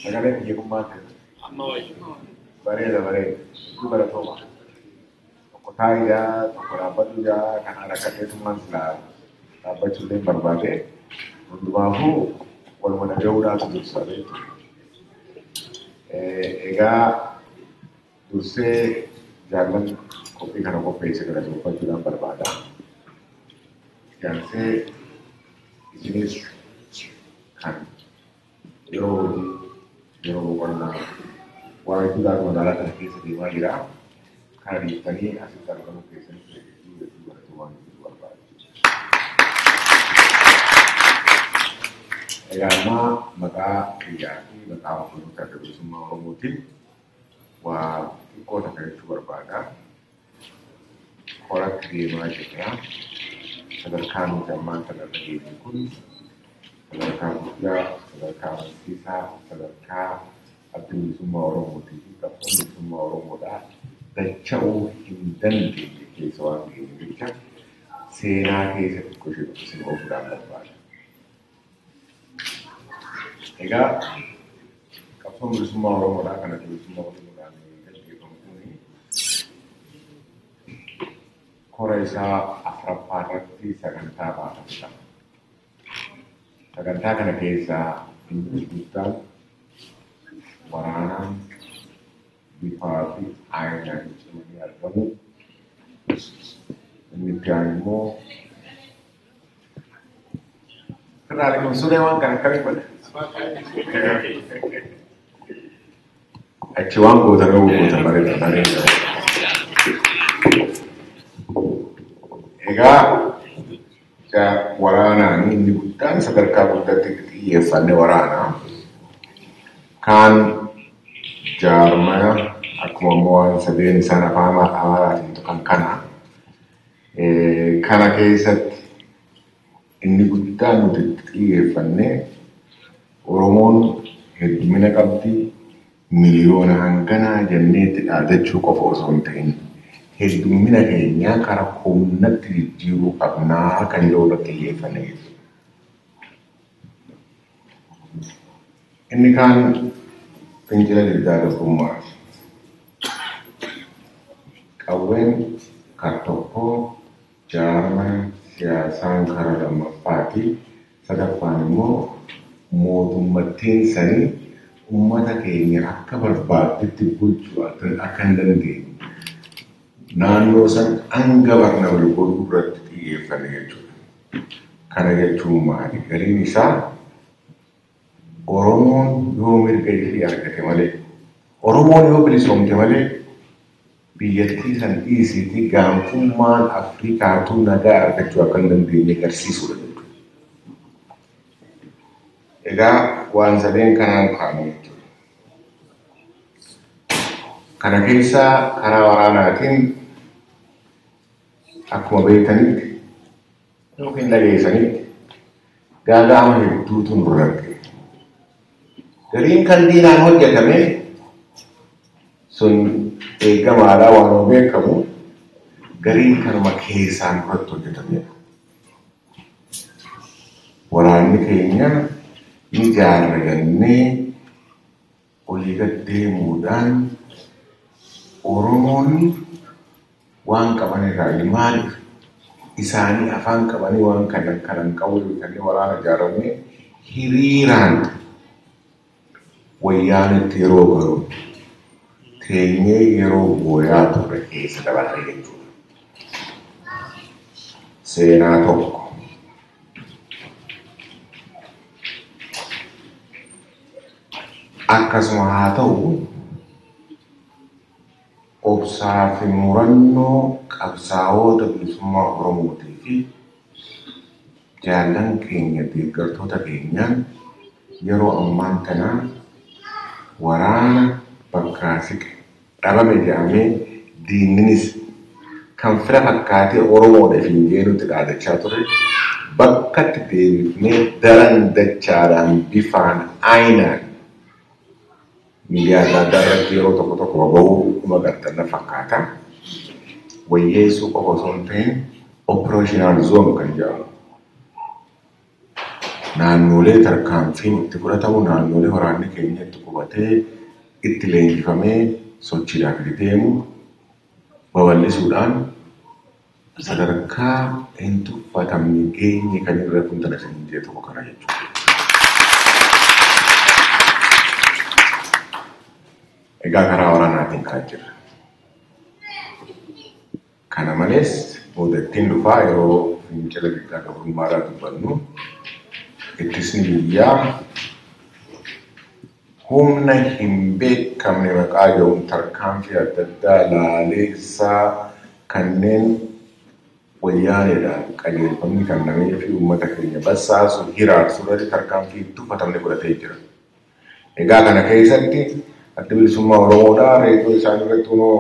Sagalee hiyyummaa bareeda iddoo baratooma tokko taayidaa tokko dhaabbatuudhaa kan harakateetummaan silaa dhaabbachuullee barbaade hundumaafuu waluma dhaga'uudhaatu dursa beektu. Egaa dursee jaallan kophii kana qopheesse kana dubbachuu barbaada. Jaansee isinis kan yeroo hojii yeroo boqonnaa waan hedduudhaan magaalaa kana keessa deemaa jira. Kana dhiiftanii asitti argamu keessatti hedduu baratu waan hedduu barbaadu. Egaa ammaa maqaa biyyaa fi maqaa hordoftoota adda bilisummaa Oromootiin waa xiqqoo takka jechuu barbaada. Qoratti deemaa jirra. Sadarkaa nuti ammaan kanarra deemu kun sadarkaa guddaa, sadarkaa amansiisaa, sadarkaa adda bilisummaa Oromootii fi qabsoon bilisummaa Oromoodhaa dacha'uu hin dandeenye keessa waan geenye jecha seenaa keessatti goshee isin ofuudhaan barbaada. Egaa qabsoon bilisummaa Oromoodhaa kan adda bilisummaa Oromoodhaan gaggeeffamu kuni kora isaa afuraffaa irratti sagantaa baafata. Sagantaa kana keessaa inni guddaan waraanaan bifaa fi aayinaan cimanii argamu. Inni itti aanu immoo Kenali kun sudah waan kana akkamii godha? Achi waan gootan bareeda. Egaa waraanaan inni guddaan sadarkaa guddaatti xiyyeeffanne waraanaa kan jaarmaya akkuma immoo waan sadeen isaan afaan Amaaraatiin tuqan kana keessatti inni guddaan nuti xiyyeeffanne Oromoon heddumina qabdi miliyoona hanganaa jenneetti dhaadachuu qofa osoo hin ta'in heddumina keenyaa karaa humnatti jijjiiruu qabnaa kan yeroo irratti xiyyeeffanne. Inni kaan fincila diddaa gabrummaati. Qawween kan tokko jaarmaya siyaasaan karaa lammaffaati. Sadaffaan immoo mootummattiin sanii uummata keenya akka barbaaddetti bulchuu akka hin dandeenye naannoo san hanga barnamuu godhuu irratti xiyyeeffanne jechuudha. Kana jechuun maali? Galiin isaa Oromoon yoo mirga ishee argate malee, Oromoon yoo bilisoomte malee biyyattii san dhiisiitii gaanfummaan Afrikaatu nagaa argachuu akka hin dandeenye agarsiisudha jechuudha. Egaa waan sadeen kanaan kaa'amu jechuudha. Kana keessaa karaa waraanaatiin akkuma beektanitti yookiin dhageessanitti gaaga'ama hedduutu nurra argame. Gariin kan diinaan hojjetame sun eegamaadhaa waan beekamu gariin kanuma keessaan irratti hojjetamedha. Waraanni keenya ni jaarragannee olii gad deemuudhaan Oromoon waan qaban irraa maaliif isaanii afaan qabanii waan kanan qabu bitanii waraana ijaaramee hiriiraan wayyaanitti yeroo garu teenyee yeroo booyaa turre keessa dabalate jechuudha. Seenaa tokko. Akkasuma haa ta'u obsaa fi murannoo qabsaa'ota bilisummaa Oromootii fi jaallan keenya deeggartoota keenyaan yeroo ammaan kanaa waraana bakkaa siqe dhabame jedhamee diinninis kan fira fakkaatee Oromoodhaaf hin jeenutti dhaadachaa ture bakkatti deebifnee daran dachaadhaan bifaan aayinaan miidiyaa adda addaa irratti yeroo tokko tokko bahuu magartanna fakkaata. Wayyeessuu qofa osoo hin ta'in operational zone kan jedhamu. Naannolee tarkaanfiin itti fudhatamu naannolee waraanni keenya itti qubatee itti leenjifamee sochiidhaaf itti deemu babal'isuudhaan sadarkaa hin tuffatamne geenye kan irra kuntala isin tokko kana jechuudha. Egaa karaa waraanaatiin kan jira. Kana malees boodatti dhufaa yeroo fincila diddaa gabrummaadhaa dubbannu ittisni biyyaa humna hin beekamne maqaa jedhuun tarkaanfii adda addaa laaleessaa kanneen wayyaaneedhaan qajeelfamni kennamee fi uummata keenya bassaasu hiraarsu irratti tarkaanfii tuffatamne godhatee jira. Egaa kana keessatti adda bilisummaa Oromoodhaa reetoo isaan irratti kunoo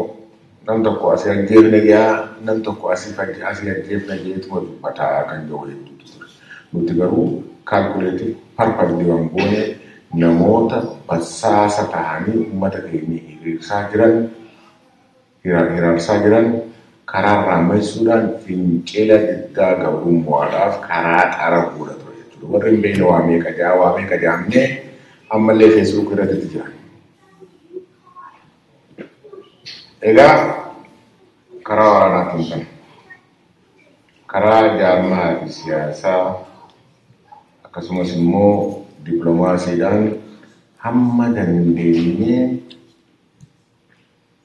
nam tokko asii ajjeefna yaa nam tokko asii ajjeefna jeetuma dubbataa kan jiru hedduutu ture. Nuti garuu kaalkuleetii parpardiiwwan goone namoota bassaasa ta'anii uummata keenya hiraarsaa jiran karaa raamessuudhaan fincila diddaa gabrummaadhaaf karaa xara fuudha ture jechuudha. Warri hin beekne waa meeqa jaamnee ammallee feesbuuk irratti jira. Egaa karaa waraanaatiin kan karaa jaarmaa fi siyaasaa akkasumas immoo dippiloomaasiidhaan hamma dandeenyee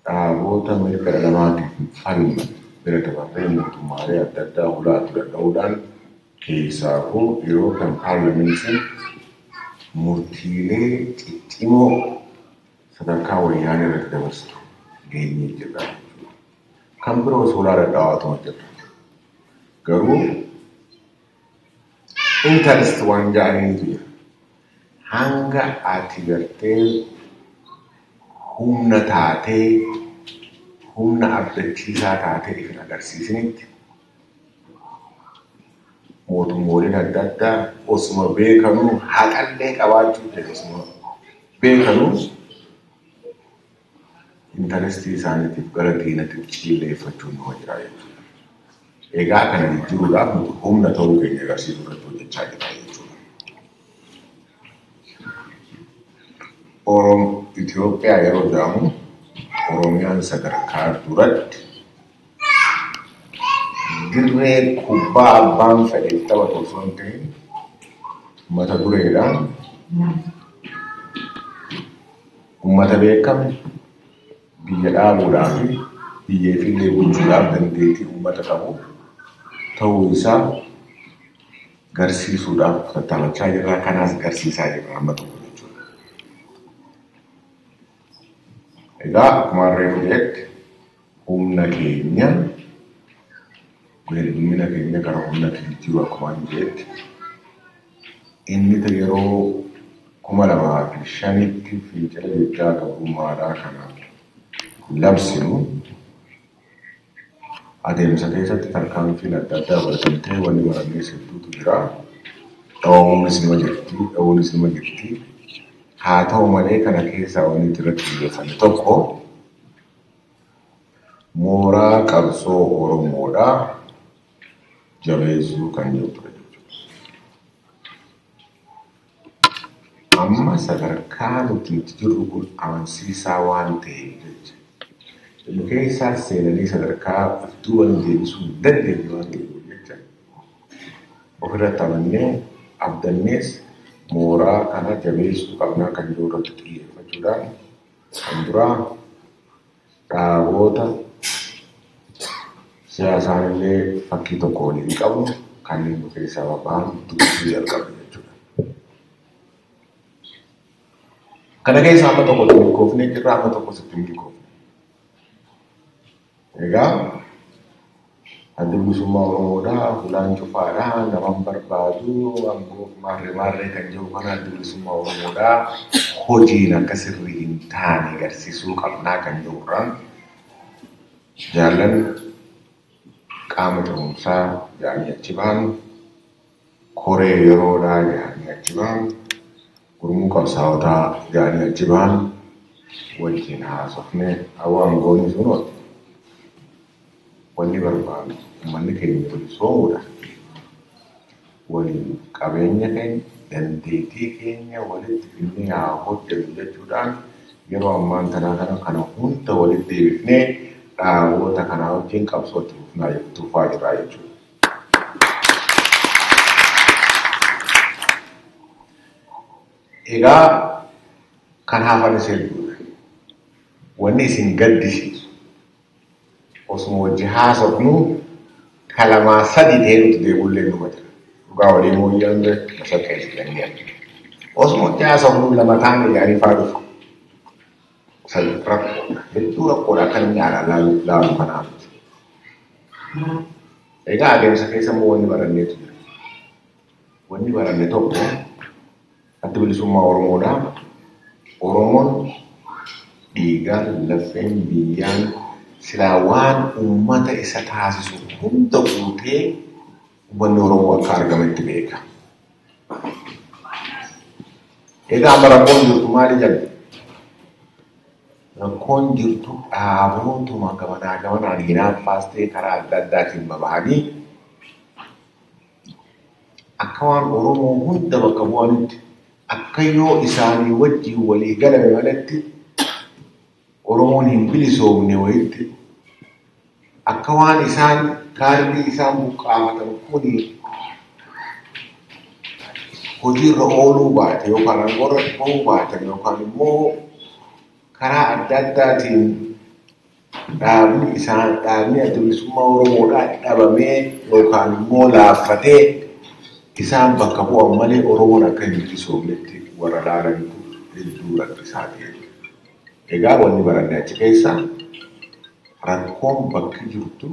dhaabota mirga dhala namaatiif falman bira dabarree mootummaalee adda addaa ulaatu danda'uudhaan keessaafuu yeroo kan paarlamentiin murtiilee ciccimoo sadarkaa wayyaanee irratti dabarsitu geenyee jirra. Kan biroo suuraa dhadhaawatuma jirra. Garuu interest waan ja'aniitu jira. Hanga ati gartee humna taatee humna abdachiisaa taatee ifin agarsiisinitti mootummooleen adda addaa osuma beekanuu haqallee qabaachuu ta'e osuma beekanuu intarestii isaaniitiif gara diinatti ciilleeffachuun nama jira jechuudha. Egaa kana jijjiiruudhaaf nuti humna ta'uu keenya agarsiisuu irratti hojjechaa jira jechuudha. Itoophiyaa yeroo jedhamu Oromiyaan sadarkaa duratti dirree kubbaa abbaan fedheef taphatu osoo hin ta'in mata dureedhaan uummata beekame biyya dhaabuudhaa fi biyyeefillee bulchuudhaaf dandeettii uummata qabu ta'uu isaa garsiisuudhaaf tattaafachaa jirra. Kanaas garsiisaa jirra amma tokko jechuudha. Egaa akkuma reefu jedhetti humna keenya guddina keenya gara humna jijjiiruu akkuma jedhetti inni yeroo 2005tti fincila diddaa gabrummaadhaa kana labsinu adeemsa keessatti tarkaanfiin adda addaa godhatamtee wanni barannee hedduutu jira. Dhawamuunis nima jirti. Haa ta'u malee kana keessaa wanni irratti xiyyeeffanne tokko mooraa qabsoo Oromoodhaa jabeessuu kan jiru ture jechuudha. Amma sadarkaa nuti jirru kun amansiisaa waan ta'eef jecha inni keessaa seenanii sadarkaa iftuu waan deebisuu hin dandeenye waan ta'eef jecha ofirratti amannee abdannees mooraa kana jabeessuu qabnaa kan jiru irratti xiyyeeffachuudhaan kan duraa dhaabota siyaasaan illee fakkii tokko waliin qabu kanneen nu keessaa babba'an dubbisuu jalqabu jechuudha. Kana keessaa amma tokko milkoofnee jirra, amma tokko sitti milkoofne. Egaa adda bilisummaa Oromoodhaa fulaan cufaadhaa naman barbaadu maarree kan jiru kana adda bilisummaa Oromoodhaa hojiin akka sirrii hin taane agarsiisuu qabnaa kan jirurraan jaallan qaama ta'umsaa jaanii achi ba'an koree yeroodhaa jaanii achi ba'an gurmuu qabsaawotaa jaanii achi ba'an wajjin haasofne hawaan goonni sunooti. Wanni barbaadu uummanni keenya bilisoomuudha. Waliin qabeenya keenya dandeettii keenya walitti fidnee haa hojjennu jechuudhaan yeroo ammaan tanaa kana hunda walitti deebifnee dhaabota kanaa wajjin qabsootti tufaa jirra jechuudha. Egaa kan hafan hedduudha. wanni isin gaddisiisu osuma wajji haasofnu kalamaa sadi ta'ee nuti deebullee numa jira. Dhugaa waliin mooyyaan masa keessi dandeenya. Osuma wajji haasofnu lama taane gaarii faa dhufu. Sadi rakkoodha. Hedduu rakkoodha akka namni aadaa laalu kanaaf. Egaa adeemsa keessa immoo wanni baranneetu jira. Wanni baranne tokko adda bilisummaa Oromoodha. Oromoon dhiigaan lafeen biyyaan silaa waan uummata isa taasisu hunda guutee uummanni Oromoo akka argametti beeka. Egaa amma rakkoon jirtu maali jedhu? Rakkoon jirtu dhaabootuma gamanaan hinaaffaastee karaa adda addaatiin babahanii akka waan Oromoo hunda bakka bu'anitti akka yoo isaanii wajjin walii galame malatti Oromoon hin bilisoomne wayitti akka waan isaan kaardii isaan buqqaafatan kuni hojiirra ooluu baate yookaan angorra bahuu baatan yookaan immoo karaa adda addaatiin dhaabni adda bilisummaa Oromoodhaa dhabamee yookaan immoo laaffatee isaan bakka bu'an malee Oromoon akka hin bilisoomnetti warra laalanitu hedduu rakkisaa ta'e. Egaa wanni baranne achi keessa rakkoon bakki jirtu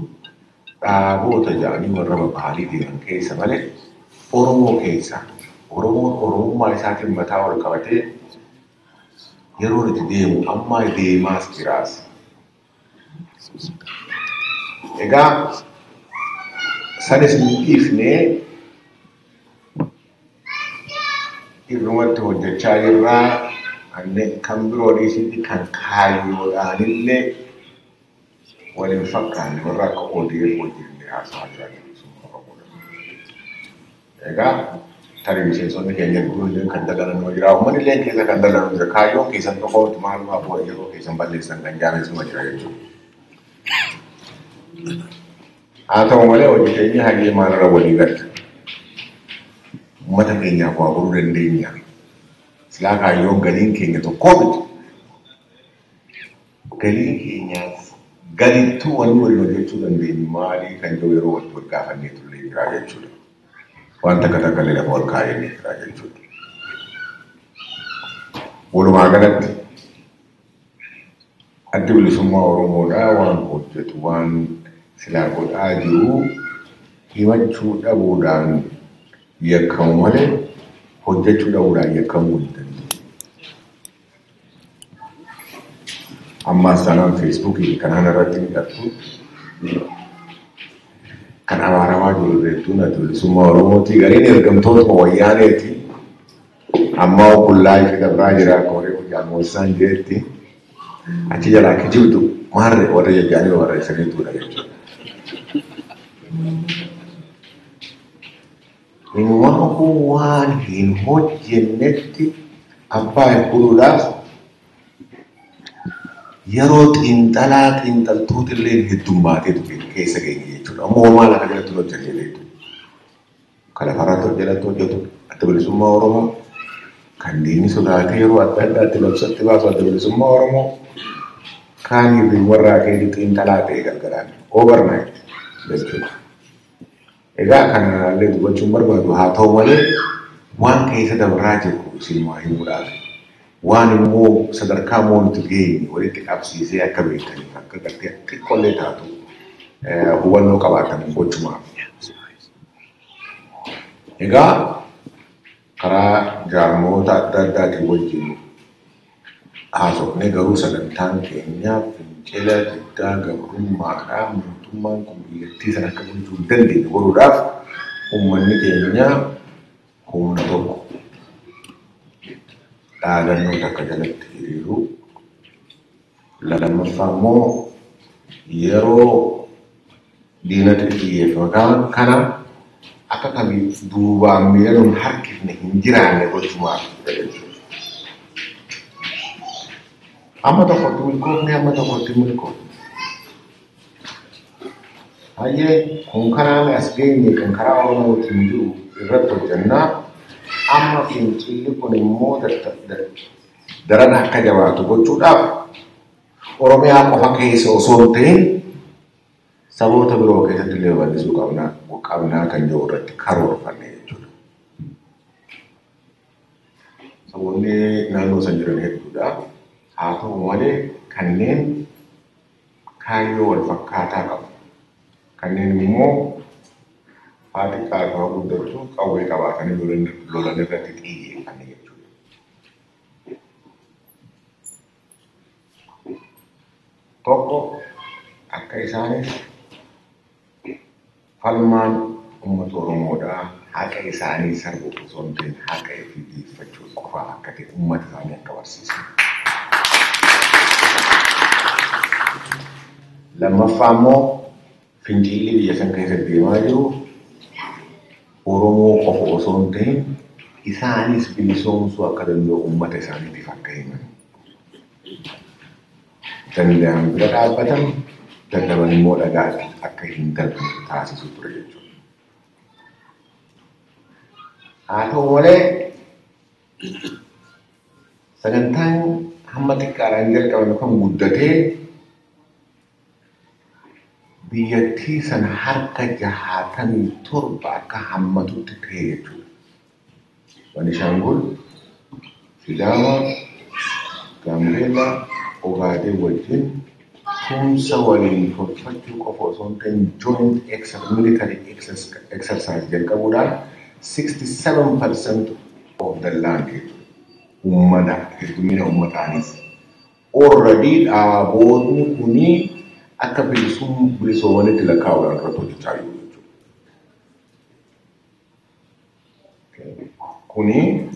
dhaaboota jedhanii warra babaalii deeman keessa malee Oromoo keessa Oromoon Oromummaa isaatiin mataa ol qabatee yeroo itti deemu amma deemaas jiraas. Egaa sanis ni dhiifnee irrumatti hojjechaa jirraa kan biroo dhiisitti kan kaayyoodhaanillee waliin fakkaanne warra akka ODF wajjin haasa'aa jiran. Egaa tarii miseensonni keenya gurguddoon kan dalagan jira. Uummanni illee keessa kan dalagan jira. Kaayyoon keessan tokkotti maaluma bu'aa yeroo keessan balleessan kan jaallatuma jira jechuudha. Haa ta'u malee hojii keenya hagee maalirra walii galcha. Uummata keenyaaf waa godhuu dandeenya. Silaa kaayyoon galiin keenya tokkoo miti. Galiin keenyaaf galittuu wanni waliin hojjechuu dandeenyu maalii kan jiru yeroo wal gaafannee tullee jira jechuudha. Wanta katakallee lafa wal kaayannee jira jechuudha. Walumaa galatti adda bilisummaa Oromoodhaa waan hojjetu waan silaa godhaa jiru himachuu dhabuudhaan yakkamu malee hojjechuu dhabuudhaan yakkamuu hin dandeenye. Ammas taanaan Feesbuukii kanaan irratti midhattu kan abaaramaa jiru reettuun adda bilisummaa Oromootii gareen ergamtoota wayyaaneeti amma qullaa ifi dabraa jira akka warri hojjaan moosisaan jireetti achi jalaa akka jibdu maarre warra jajjaanii warra isaniituudha jechuudha. Inni waan hin hojjennetti abbaa hin buluudhaaf yeroo xiinxaltuutillee heddummaatee keessa geenye jechuudha. Ammoo maal akka jalatti hojjennee beektu. Kan lafarratti hojjetu adda bilisummaa Oromoo kan diinni sodaatee yeroo adda addaatti labsatti baasu adda bilisummaa Oromoo kaanii fi warraa keessa xiinxalaa ta'e galgalaan overnight jechuudha. Egaa kanallee dubbachuu barbaadu haa ta'u malee waan keessa dabraa jiru isinuma himuudhaaf waan immoo sadarkaa moonutti geenye walitti qabsiisee akka beekaniif akka gartee xiqqollee taatu hubannoo qabaatan gochumaaf. Egaa karaa jaarmoota adda addaatiin wajjin haasofnee garuu sagantaan keenyaa fincila diddaa gabrummaadhaa mootummaan kun biyyattii sana akka bulchuu hin dandeenye godhuudhaaf uummanni keenya humna tokko dhaadannoo takka jalatti hiriiruu lammaffaa immoo yeroo diinatti xiyyeeffatan kana akka kamiif duubaan miidhanuun harkifne hin jiraanne gochumaaf jechuudha. Amma tokkotti milkoofne amma tokkotti milkoofne. Hayyee kun kanaan as geenye kan karaa Oromootiin jiru irratti hojjennaa amma fincilli kun immoo daran akka jabaatu gochuudhaaf Oromiyaa qofa keessa osoo hin ta'in saboota biroo keessatti illee bal'isuu qabnaa kan jiru irratti karoorfanne jechuudha. Saboonni naannoo san jiran hedduudha. Haa ta'u malee kanneen kaayyoo wal fakkaataa qabu. Kanneen immoo haati qaafaa guddachuu qawwee qabaatanii lolan irratti xiyyeeffanne jechuudha. Tokko akka isaanis falmaan uummata Oromoodhaa haqa isaanii sarbu osoo hin ta'in haqa ofii dhiyeeffachuu qofaa akka ta'e uummata isaanii akka barsiisan. Lammaffaa immoo fincilli biyya san keessatti deemaa jiru Oromoo qofa osoo hin ta'in isaanis bilisoomsuu akka danda'u uummata isaaniitiif akka himan. Danda'an bira dhaabbatan dadhaban immoo dhagaatti akka hin darbine taasisu ture jechuudha. Haa ta'u malee sagantaan hamma xiqqaadhaan jalqabame kan guddatee biyyattii sana harka 67 akka hammatutti ta'e jechuudha. Beenishaangul, Sidaama, Gaambeellaa, Ogaadee wajjin tumsa waliin tolfachuu qofa osoo hin ta'in joint military exercise jalqabuudhaan 67% of the land uummata heddumina uummataanis already dhaaboonni kunii akka bilisoomanitti lakkaa'uudhaan irratti hojjechaa jiru jechuudha. Kuni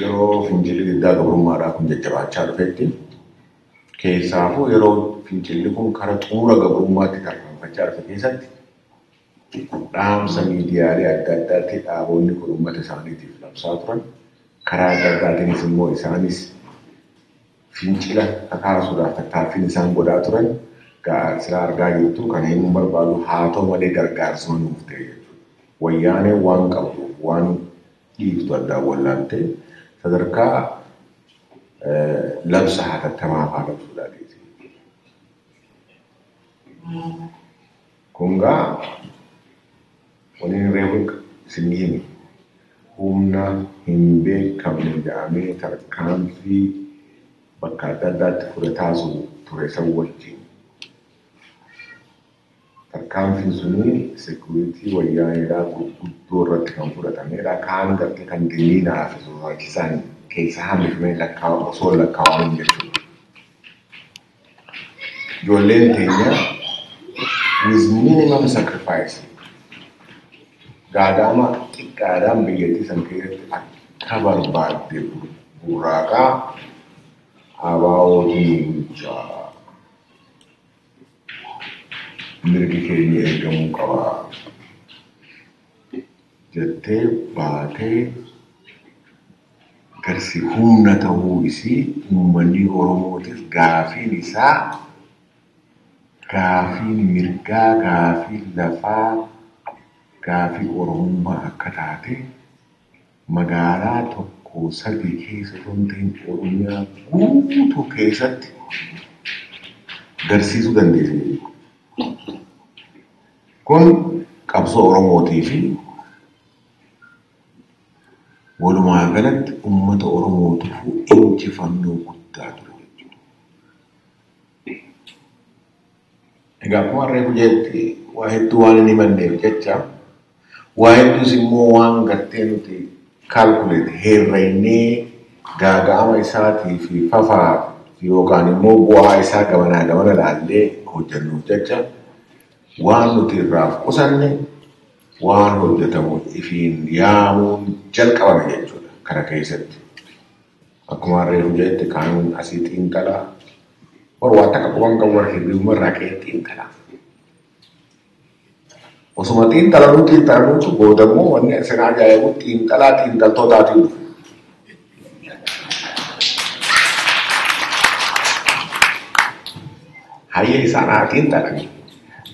yeroo fincilli diddaa gabrummaadhaa kun jajjabaachaa dhufetti keessaafuu yeroo fincilli kun karaa xumura gabrummaatti tarkaanfachaa dhufe keessatti dhaamsa miidiyaalee adda addaatti dhaaboonni kun uummata isaaniitiif labsaa turan karaa adda addaatiinis immoo isaanis fincila kakaasuudhaaf tattaaffiin isaan godhaa turan sila argaa jirtu kan hin barbaadu haa ta'u malee gargaarsuma nuuf ta'e jechuudha. Wayyaanee waan qabdu waan dhiiftu addaan wallaaltee sadarkaa labsa hatattamaa fa'aa labsuudhaa geesse. Kungaa waliin reefu isinii himi humna hin beekamne jedhamee tarkaanfii bakka adda addaatti fudhataa ture san wajjin. Tarkaanfiin suni security wayyaaneedhaa gurguddoo irratti kan fudhatameedha. Kaan gartee kan diniinaa fi sodaachisaan keessa hambifamee osoo lakkaa'aman jechuudha. Ijoolleen teenya with minimum sacrifice gaadama xiqqaadhaan biyyattii san keessatti akka barbaadde burraaqaa abaa'ootiin bulchaa. Mirgi keenya eegamuu qaba jettee baatee garsi humna ta'uu isii uummanni Oromootiif gaafiin isaa gaafiin mirgaa, gaafii lafaa, gaafii Oromummaa akka taate magaalaa tokko sadii keessa osoo hin ta'in Oromiyaa guutuu keessatti garsiisuu dandeesse. Kun qabsoo Oromootii fi walumaa galatti uummata Oromootiif injifannoo guddaa ture jechuudha. Egaa akkuma reefu jetti waa hedduu waan hin himanneef jecha waa hedduus immoo waan gartee nuti kaalkuleet herreynee gaaga'ama isaatii fi fafaa yookaan immoo bu'aa isaa gamana laallee hojjennuuf jecha waan nuti irraa qusanne waan hojjetamu ifiin yaamuun jalqabame jechuudha kana keessatti. Akkuma reefu jetti kaanuun asii xiinxalaa waan takka quban qabu warra hirriibuma irraa ka'ee xiinxalaa. Osuma xiinxalanuutu boodammoo wanni isin ajaa'ibu xiinxaltootaatiin dhufe. Hayyee isaan haa xiinxalanii.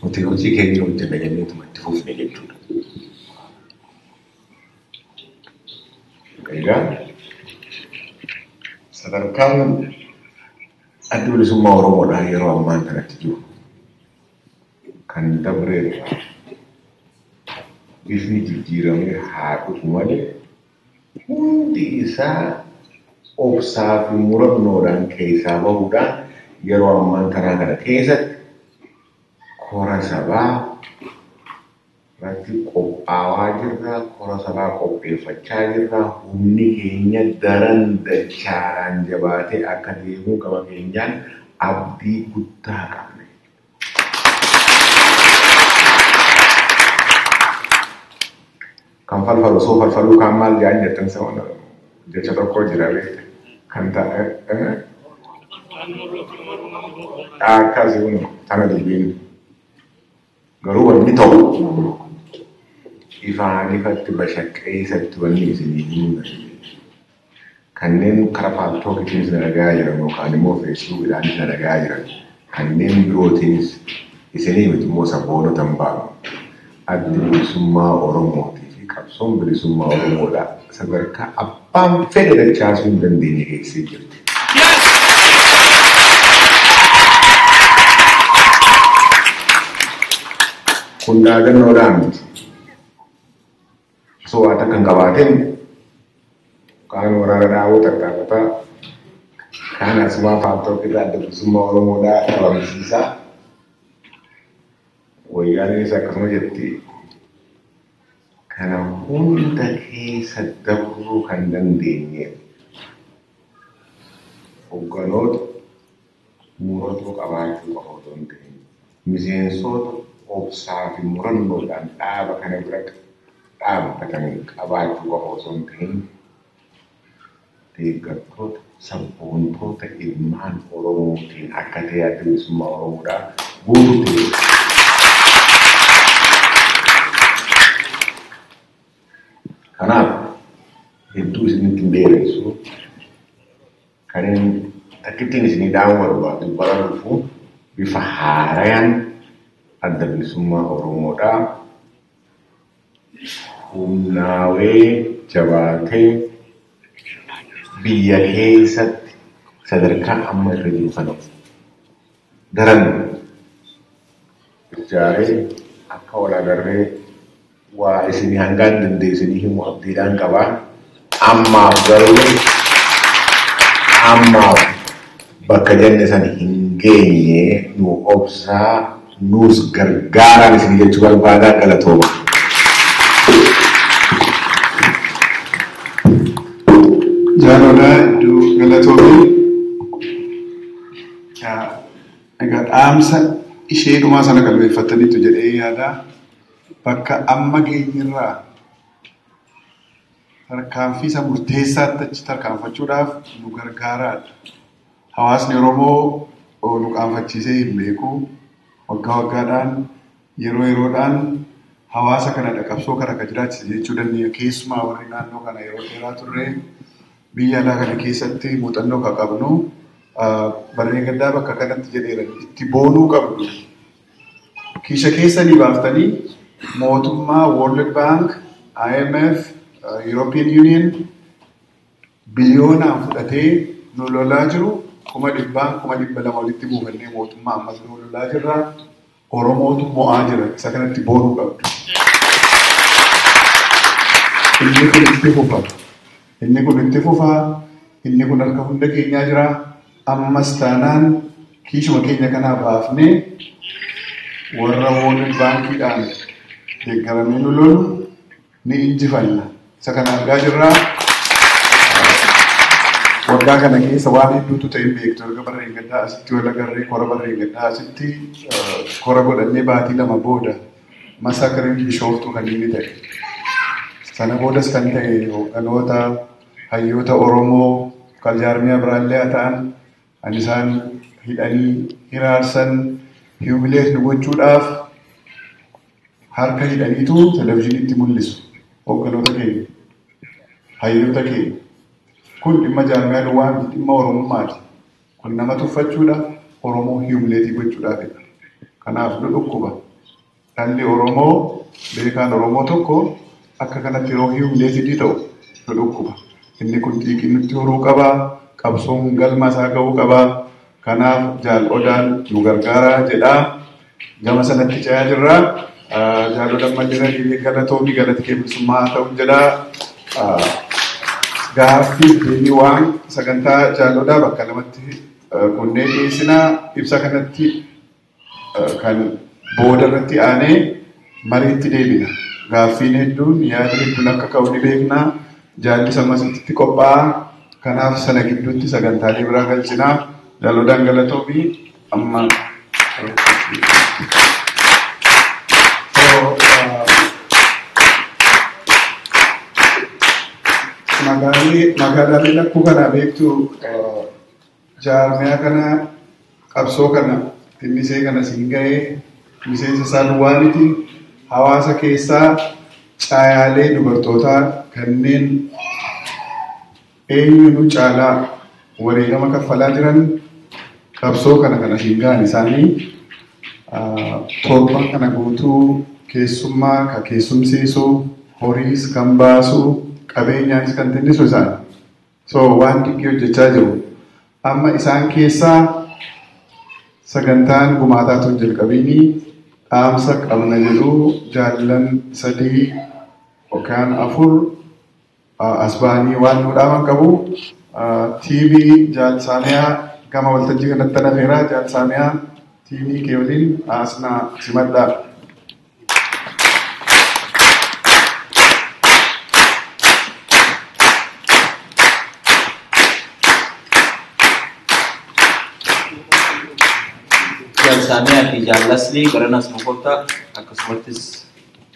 Nuti hojii keenya hojjenna jenneetuma itti fufne jechuudha. Egaa sadarkaan addi bilisummaa Oromoodhaan yeroo ammaan kanatti jiru kan dabree bifni jijjiiramee haa dhufu malee hundi isaa obsaa fi murannoodhaan keessaa bahuudhaan yeroo ammaan kana keessatti kora sabaa irratti qophaa'aa jirra, kora sabaa qopheeffachaa jirra. Humni keenya daran dachaaraan jabaatee akka deemuu qaba keenyaan abdii guddaa qabne. Kan falfalu osoo falfaluu kan maal jedhan jettan sabana jecha tokko jira beekte kan ta'e akkasii tana dubbiin garuu wanni ta'u ifaan ifatti bashaqqeessatti wanni isinii himna kanneen karaa paaltookiitiin isin argaa jiran yookaan immoo feesbuukidhaan isin argaa jiran kanneen birootiinis isinii miti immoo sabboonota hin baanu addi bilisummaa Oromootii fi qabsoon bilisummaa Oromoodhaa sadarkaa abbaan fedhe dachaasuu hin dandeenye keessee jirti. Kun dhaadannoodhaan miti. So ada kan kawatin kan orang tahu terkata karena semua faktor kita ada semua orang muda dalam sisa wajahnya saya ketemu jadi karena hunda kesadapru kandang dingin uganot murut kawan itu kahutun dingin misalnya sot obsafi muran dan apa karena berak kadang kawan itu kahutun dingin Tiga-tiga sampun prota iman orang mungkin akan diadu semua orang muda butuh. Kenapa? Itu sini timbere itu. Karena takitin sini dawar waktu baru itu bifaharayan ada semua orang muda umnawe jawate biyya keessatti sadarkaa amma irra jiru kana daran ijaaree akka wal agarree waa isinii hangaan dandeessanii himu abdiidhaan qabaa ammaaf garuu ammaaf bakka jenne san hin geenye nu obsaa nuus gargaaraan isinii jechuu barbaadaa galatooma. Janoda du galatomi ya agak amsa ishee dhuma sana qalbeeffataniitu jedhee yaada bakka amma geenyirraa tarkaanfiisa murteessaatti achi tarkaanfachuudhaaf nu gargaaraadha. Hawaasni Oromoo nu qaanfachiisee hin beeku waggaa waggaadhaan yeroo yeroodhaan hawaasa kana dhaqabsoo kana akka jiraachise jechuu dandeenya. Keessumaa warri naannoo kana yeroo dheeraa turre biyya alaa kana keessatti muuxannoo kan qabnu barreen gaddaa bakka kanatti jedheeran itti boonuu qabdu. Kiisha keessanii baaftanii mootummaa World Bank, IMF, European Union biliyoonaan fudhatee nu lolaa jiru 1,200 walitti buufannee mootummaa ammas nu lolaa jirra. Oromootu mo'aa jira. Isa kanatti boonuu qabdu. Inni kun itti fufa. Inni kun itti fufaa, inni kun harka hunda keenyaa jira. Ammas taanaan kiishuma keenya kanaa baafnee warra World Bankiidhaan deeggaramee nu lolu ni injifanna. Isa kana argaa jirraa. Waggaa kana keessa waan hedduutu ta'e beektu. Erga barreen gaddaa asitti wal agarree kora barreen gaddaa asitti kora godhannee baatii 2 booda masaakiriin Bishooftuu kan inni ta'e. Sana boodas kan ta'e hogganoota hayyoota Oromoo kan jaarmiyaa biraallee haa ta'an kan isaan hidhanii hiraarsan hiubileet nu gochuudhaaf harka hidhaniitu televizyiiniitti mul'isu. Hogganoota keenya, hayyoota keenya. Kun dhimma jaarmiyaa duwwaa dhimma Oromummaati. Kun nama tuffachuudhaaf Oromoo hiubileetii gochuudhaafidha. Kanaaf nu dhukkuba. Dhalli Oromoo beekaan Oromoo tokko akka kanatti yeroo hiubileetii ta'u nu dhukkuba. Inni kun xiiqii nutti horuu qabaa, qabsoon galma isaa ga'uu qabaa. Kanaaf jaal odaan nu gargaara jedha. Gama sanatti ce'aa jirra. Jaal odaan mallee galatoomii galata keemsummaa ta'u jedha. Gaaffii deebii waan sagantaa jaal odaa bakka lamatti kunneen dhiyeessinaa ibsa kanatti kan booda irratti aanee mariitti deebina. Gaaffiin hedduun yaada hedduun akka ka'u ni beekna. Jaalli sammasitti qophaa'a. Kanaaf sana gidduutti sagantaalee biraa galchinaa. Jaal odaan galatoomii amma magaalaalee lakkuu kana beektu jaarmiyaa kana qabsoo kana tinnisee kana siin ga'ee miseensa isaa duwwaa miti hawaasa keessaa caayaalee dubartootaa kanneen eenyuun caalaa wareegama kaffalaa jiran qabsoo kana siin ga'an isaanii torban kana guutuu keessummaa ka keessumsiisuu horiis kan baasuu qabeenyaanis kan tinnisu isaan. So waan xiqqii hojjechaa jiru. Amma isaan keessaa sagantaan gumaataatu hin jalqabiinii dhaamsa qabna jedhu jaallan 3 yookaan 4 asbaanii waan nu dhaaman qabu. TV jaal saamiyaa gama waltajjii kanatti nafeeraa jaal saamiyaa TV kee waliin asnaa simadhaa. Jalsamia fi Jallasli karena semua akkasumattis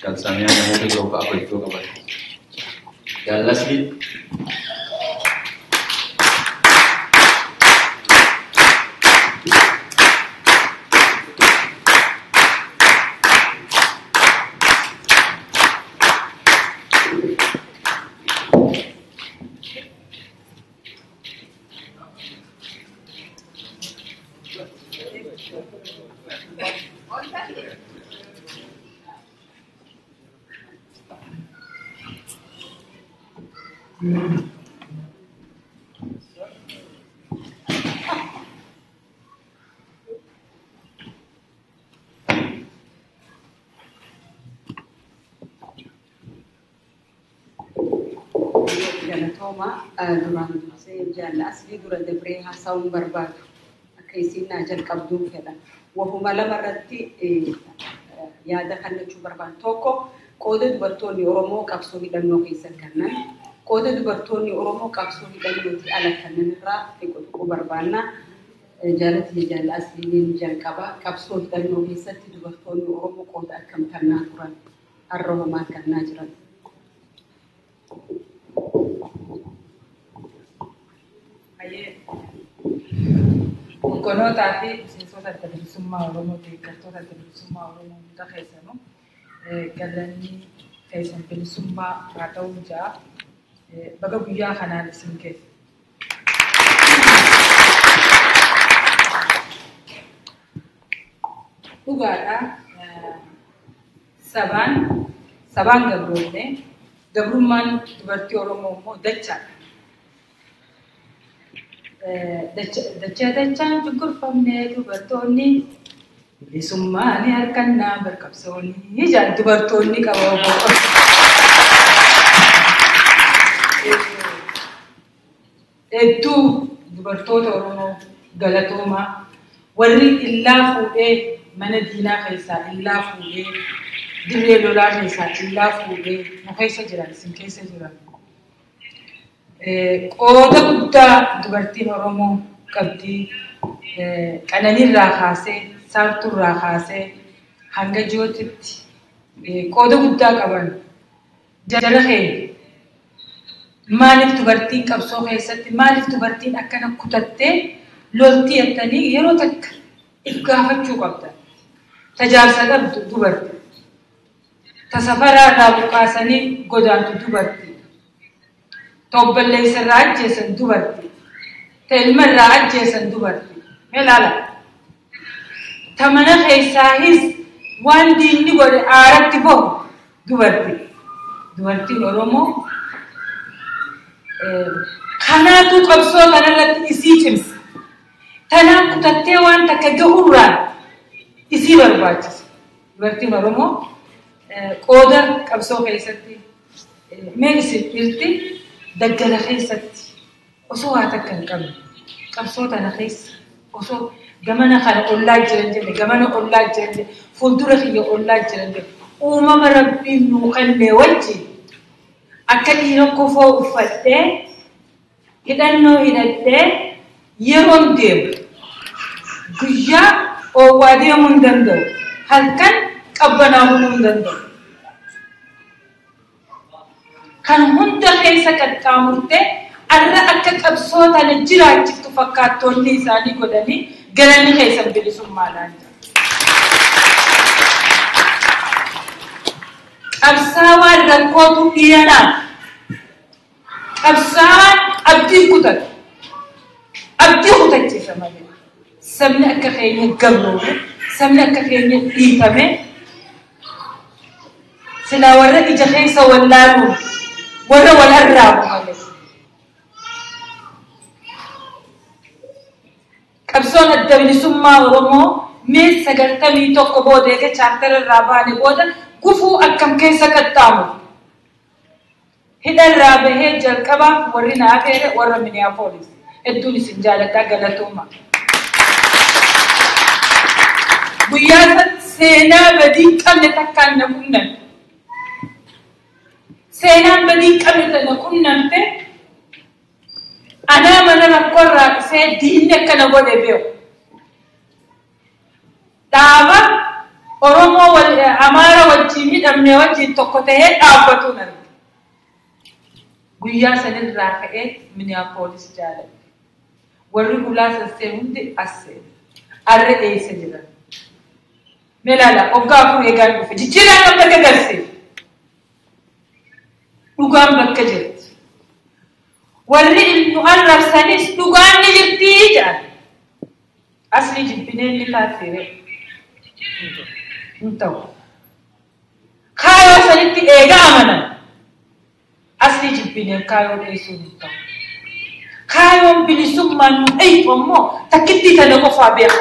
Jalsamia namoota yeroo kaafachuu qaban. Jallasli duraan dursee jaallasli dura dabree haasa'uun barbaadu akka isiin naajal qabduun fedha. Wafuma lamarratti yaada kennachuu barbaadu. Tokko qooda dubartoonni Oromoo qabsoo hidhannoo keessatti kennan. Qooda dubartoonni Oromoo qabsoo hidhannootti ala kennan irraa xiqqoo barbaanna. Jaallatni jaallasliin jalqaba qabsoo hidhannoo keessatti dubartoonni Oromoo qooda akkam kennaa turan har'a homaa kennaa jiran. Konota fi miseensota adda bilisummaa Oromoo deeggartoota adda bilisummaa Oromoo hunda keessanuu galanni keessan bilisummaa haa ta'uu ja'a baga guyyaa kanaan isin keessa. Dhugaadha sabaan gabroomne gabrummaan dubartii Oromoo immoo dachaadha. Dachaan cunqurfamnee dubartoonni bilisummaa ni harkannaa barqabsoonni jaan dubartoonni qabamoo. Hedduu dubartoota Oromoo galatoomaa warri illaa fuudhee mana diinaa keessaa illaa fuudhee dirree lolaa keessaa illaa fuudhee nu keessa jiran isin keessa jiran. Qooda guddaa dubartiin Oromoo qabdi. Qananiirraa kaasee saartuurraa kaasee hanga jootitti qooda guddaa qaban. Jala keenya maaliif dubartiin qabsoo keessatti maaliif dubartiin akkana kutattee loltii jettanii yeroo takka if gaafachuu qabda. Tajaajila dhabdu dubartii. Tasafaraa irraa buqaasanii godaantu dubartii. Tobballeessa irraa ajjeesan dubartii. Ilma irraa ajjeesan dubartii. Ilaala. Tamana keessaahis waan diinni godhe aaratti bahu dubartii. Dubartiin Oromoo kanaatu qabsoo kanarratti isii cimsa. Tanaan kutattee waan takka gahurraan isii barbaachisa. Dubartiin Oromoo qooda qabsoo keessatti mee isin dhirti daggala keessatti osoo waa takka hin qabne qabsoo tana keessa osoo gamana kana ollaa jiran jenne gamana ollaa jiran fuuldura kiyya ollaa jiran jenne uumama rabbiin nuu kennee wajjin akka dhiira kofoo uffadhee hidhannoo hidhadhee yeroon deemu guyyaa oowwaa deemuu hin danda'u halkan qabbanaa'uu hin danda'u. Kan hunda keessa qaxxaamurtee arra akka qabsoo tana jiraachiftu fakkaattoonni isaanii godhanii galanii keessan bilisummaadhaan jira. Qabsaawaan rakkootu dhiiranaaf qabsaawaan abdii kutatu abdii kutachiisa malee sabni akka keenya gabroome sabni akka keenya dhiitame silaa warra ija keessa wallaaluun warra walarraabu malee. Qabsoon adda bilisummaa Oromoo mee 91 booda eega chaartara irraa baane booda gufuu akkam keessa qaxxaamuru. Hidharraa bahee jalqabaaf warri na afeere warra Minneapolis. Hedduun isin jaaladhaa galatooma. Guyyaa seenaa badii qabne takkaan na kunnan. Seenaan badii qabne na kunnante anaa mana rakkoorraa dhufee diinni akkana godhe beeku. Dhaaba Oromoo Amaara wajjin midhamne wajjin tokko tahee dhaabbatu nan. Guyyaa sanirraa ka'ee Minneapolis jaaladhe. Warri ulaa sassee hundi assee. Arra dheessa jiran. Melaala hoggaa afur eegaan dhufe. Jijjiiraan kan bakka garsee. Dhugaan bakka jirti. Warri nu arrabsanis dhugaan ni jirtii jedhan. Asli jibbineen ni laatteere. Hin ta'u. Kaayoo sanitti eega amanan. Asli jibbineen kaayoo dheessuun hin ta'u. Kaayoon bilisummaan nu eeyyu ammoo takkitti tana qofaa beeka.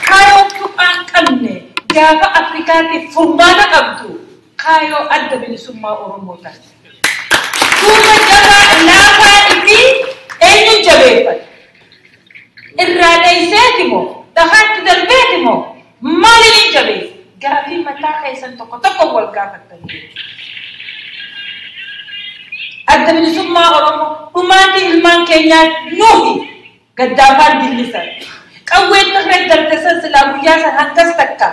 Kaayoon tuqaan qabne gaafa Afrikaatiif furmaata qabdu kaayoo adda bilisummaa Oromoo taate. Tuuma jabaa laafaa itti eenyuun jabeeffate? Irraa dheeyseeti moo? Dhahaatti darbeeti moo? Maaliin jabeesse? Gaafii mataa keessan tokko tokko wal gaafattanii. Adda bilisummaa Oromoo dhumaatti ilmaan keenyaa nuufi gaddaafaan dillisan. Qawween irra dartesan silaa guyyaa san hangas takka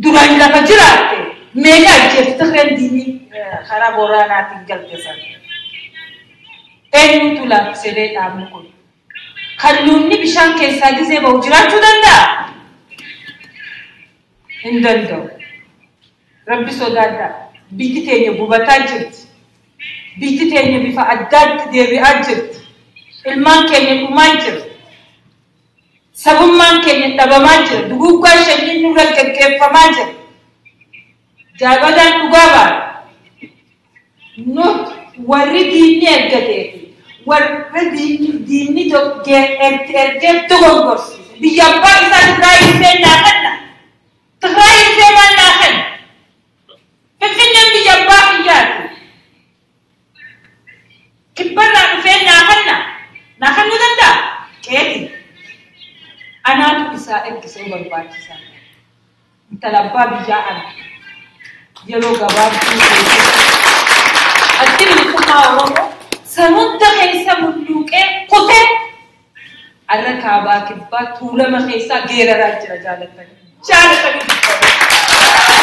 duraan lafa jiraatte meeqa ajjeefti irreen diinii karaa Booranaatiin galtesan. Eenyutu laaffisedee dhaabni kun? Kalluunni bishaan keessaa gisee bahu jiraachuu danda'a? Hin danda'u. Rabbi sodaadhaa. Biyyi teenya gubataa jirti. Biyyi teenya bifa addaatti deebi'aa jirti. Ilmaan keenya dhumaa jirti. Sabummaan keenya dhabamaa jira. Duguggaa shanii nurra gaggeeffamaa jira. Jaabadaan dhugaa baara. Nuti warri diinni ergateefi warra diinni ergee dogoggorsiise. Biyya abbaa isaa Tigraay dhufee naa kenna. Tigraay dhufee maal naa kenna? Finfinneen biyya abbaa kiyyaati. Kibbarraa dhufee naa kenna. Naa kennuu danda'a? Qeeti. Anaatu isaa ergisee barbaachisaa. Intala abbaa biyyaa ana. Yeroo gabaabduu keessatti. Addi bilisummaa Oromoo san hunda keessa mulluuqee kutee arra kaabaa kibbaa tuulama keessaa geeraraa jira jaalatanii. Jaalatanii.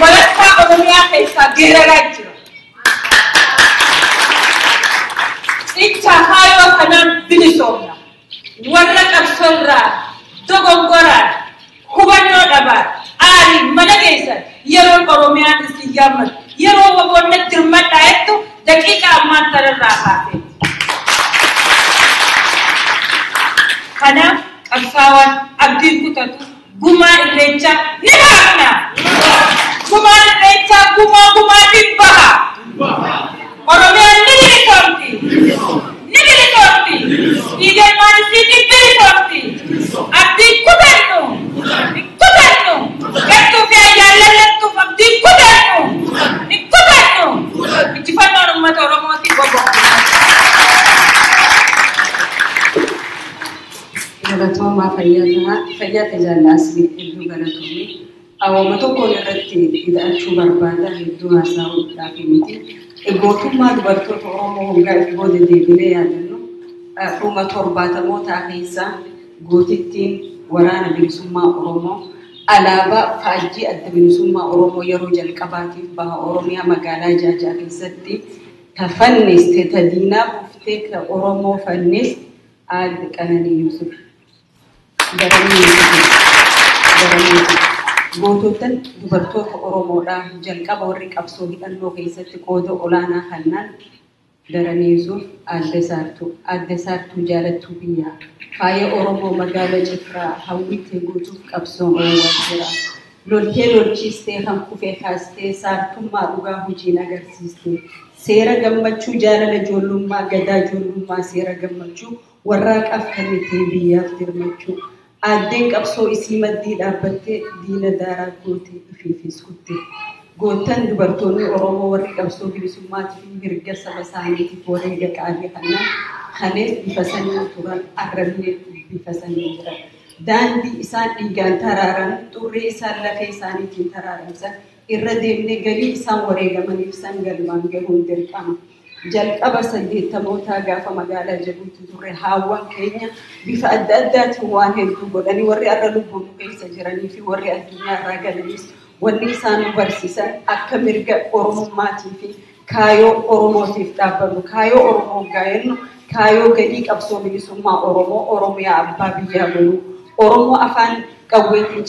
Walakkaa Oromiyaa keessaa geeraraa jira. Icha haayoo kanaan bilisoomna. Warra qabsoorraa dogongoraan hubannoo dhabaan aariin mana keessan yeroo Oromiyaan isin yaammatu yeroo waboonni dirmadhaa jettu daqiiqaa ammaan tararraa kaatee. Kanaaf qabsaawaan abdiin kutatu gumaa irreechaa ni baafna. Gumaan irreechaa gumaa dhibbaha. Oromiyaan ni bilisoomti. Ni bilisoomti. Dhiigalmaan isiitti bilisoomti. Abdiin kutannu. Hin kutannu. Gartuu fi ayyaallallattuuf abdiin kutannu. Hin kutannu. Injifannoon uummata Oromootiin bobba'u. Galatoomaa fayyaa tajaajilaas hedduu galatoomii awwaama tokkoon irratti hidhachuu barbaada hedduu haasa'uudhaaf miti. Gootummaa dubartoota Oromoo hoggaa booda deebinee yaadannu dhuma 70mootaa keessa gootittiin waraana bilisummaa Oromoo alaabaa faajjii adda bilisummaa Oromoo yeroo jalqabaatiif baha Oromiyaa magaalaa Jaajaa keessatti tafanniste tadiinaa buuftee ka Oromoo fannis Aadde Qananii Yuusuf. Goototan dubartoota Oromoodhaa jalqaba warri qabsoo hidhannoo keessatti qooda olaanaa kannaan Daraneesuuf Aadde Saartuu jaalattuu biyyaa faaya Oromoo magaalaa Cifraa hawwittee guutuuf qabsoon oolaa jira. Loltee lolchiistee kan kufee kaastee saartummaa dhugaa hojiin agarsiistee seera gammachuu jaalala ijoollummaa gadaa ijoollummaa seera gammachuu warraaqaaf kennitee biyyaaf dirmachuu. Addeen qabsoo isii maddii dhaabbattee diina daaraa gootee ifiifis kutte. Gootan dubartoonni Oromoo warri qabsoo bilisummaatiif mirga saba isaaniitiif wareega qaalii kannaan kanees bifa sanii turan arrabnee bifa sanii jiran. Daandii isaan dhiigaan taraaran xurrii isaan lafee isaaniitiin taraaramsan irra deemnee galii isaan wareegamaniif san galmaan gahuun dirqama. Jalqaba 80mootaa gaafa magaalaa Jabuuti turre haawwan keenya bifa adda addaatiin waan hedduu godhanii warri arra lubbuun keessa jiranii fi warri addunyaa irraa galanis wanni isaan nu barsiisan akka mirga Oromummaatii fi kaayoo Oromootiif dhaabbannu kaayoo Oromoo gaa'ennu kaayoo galii qabsoo bilisummaa Oromoo Oromiyaa abbaa biyyaa godhu Oromoo afaan qawweetiin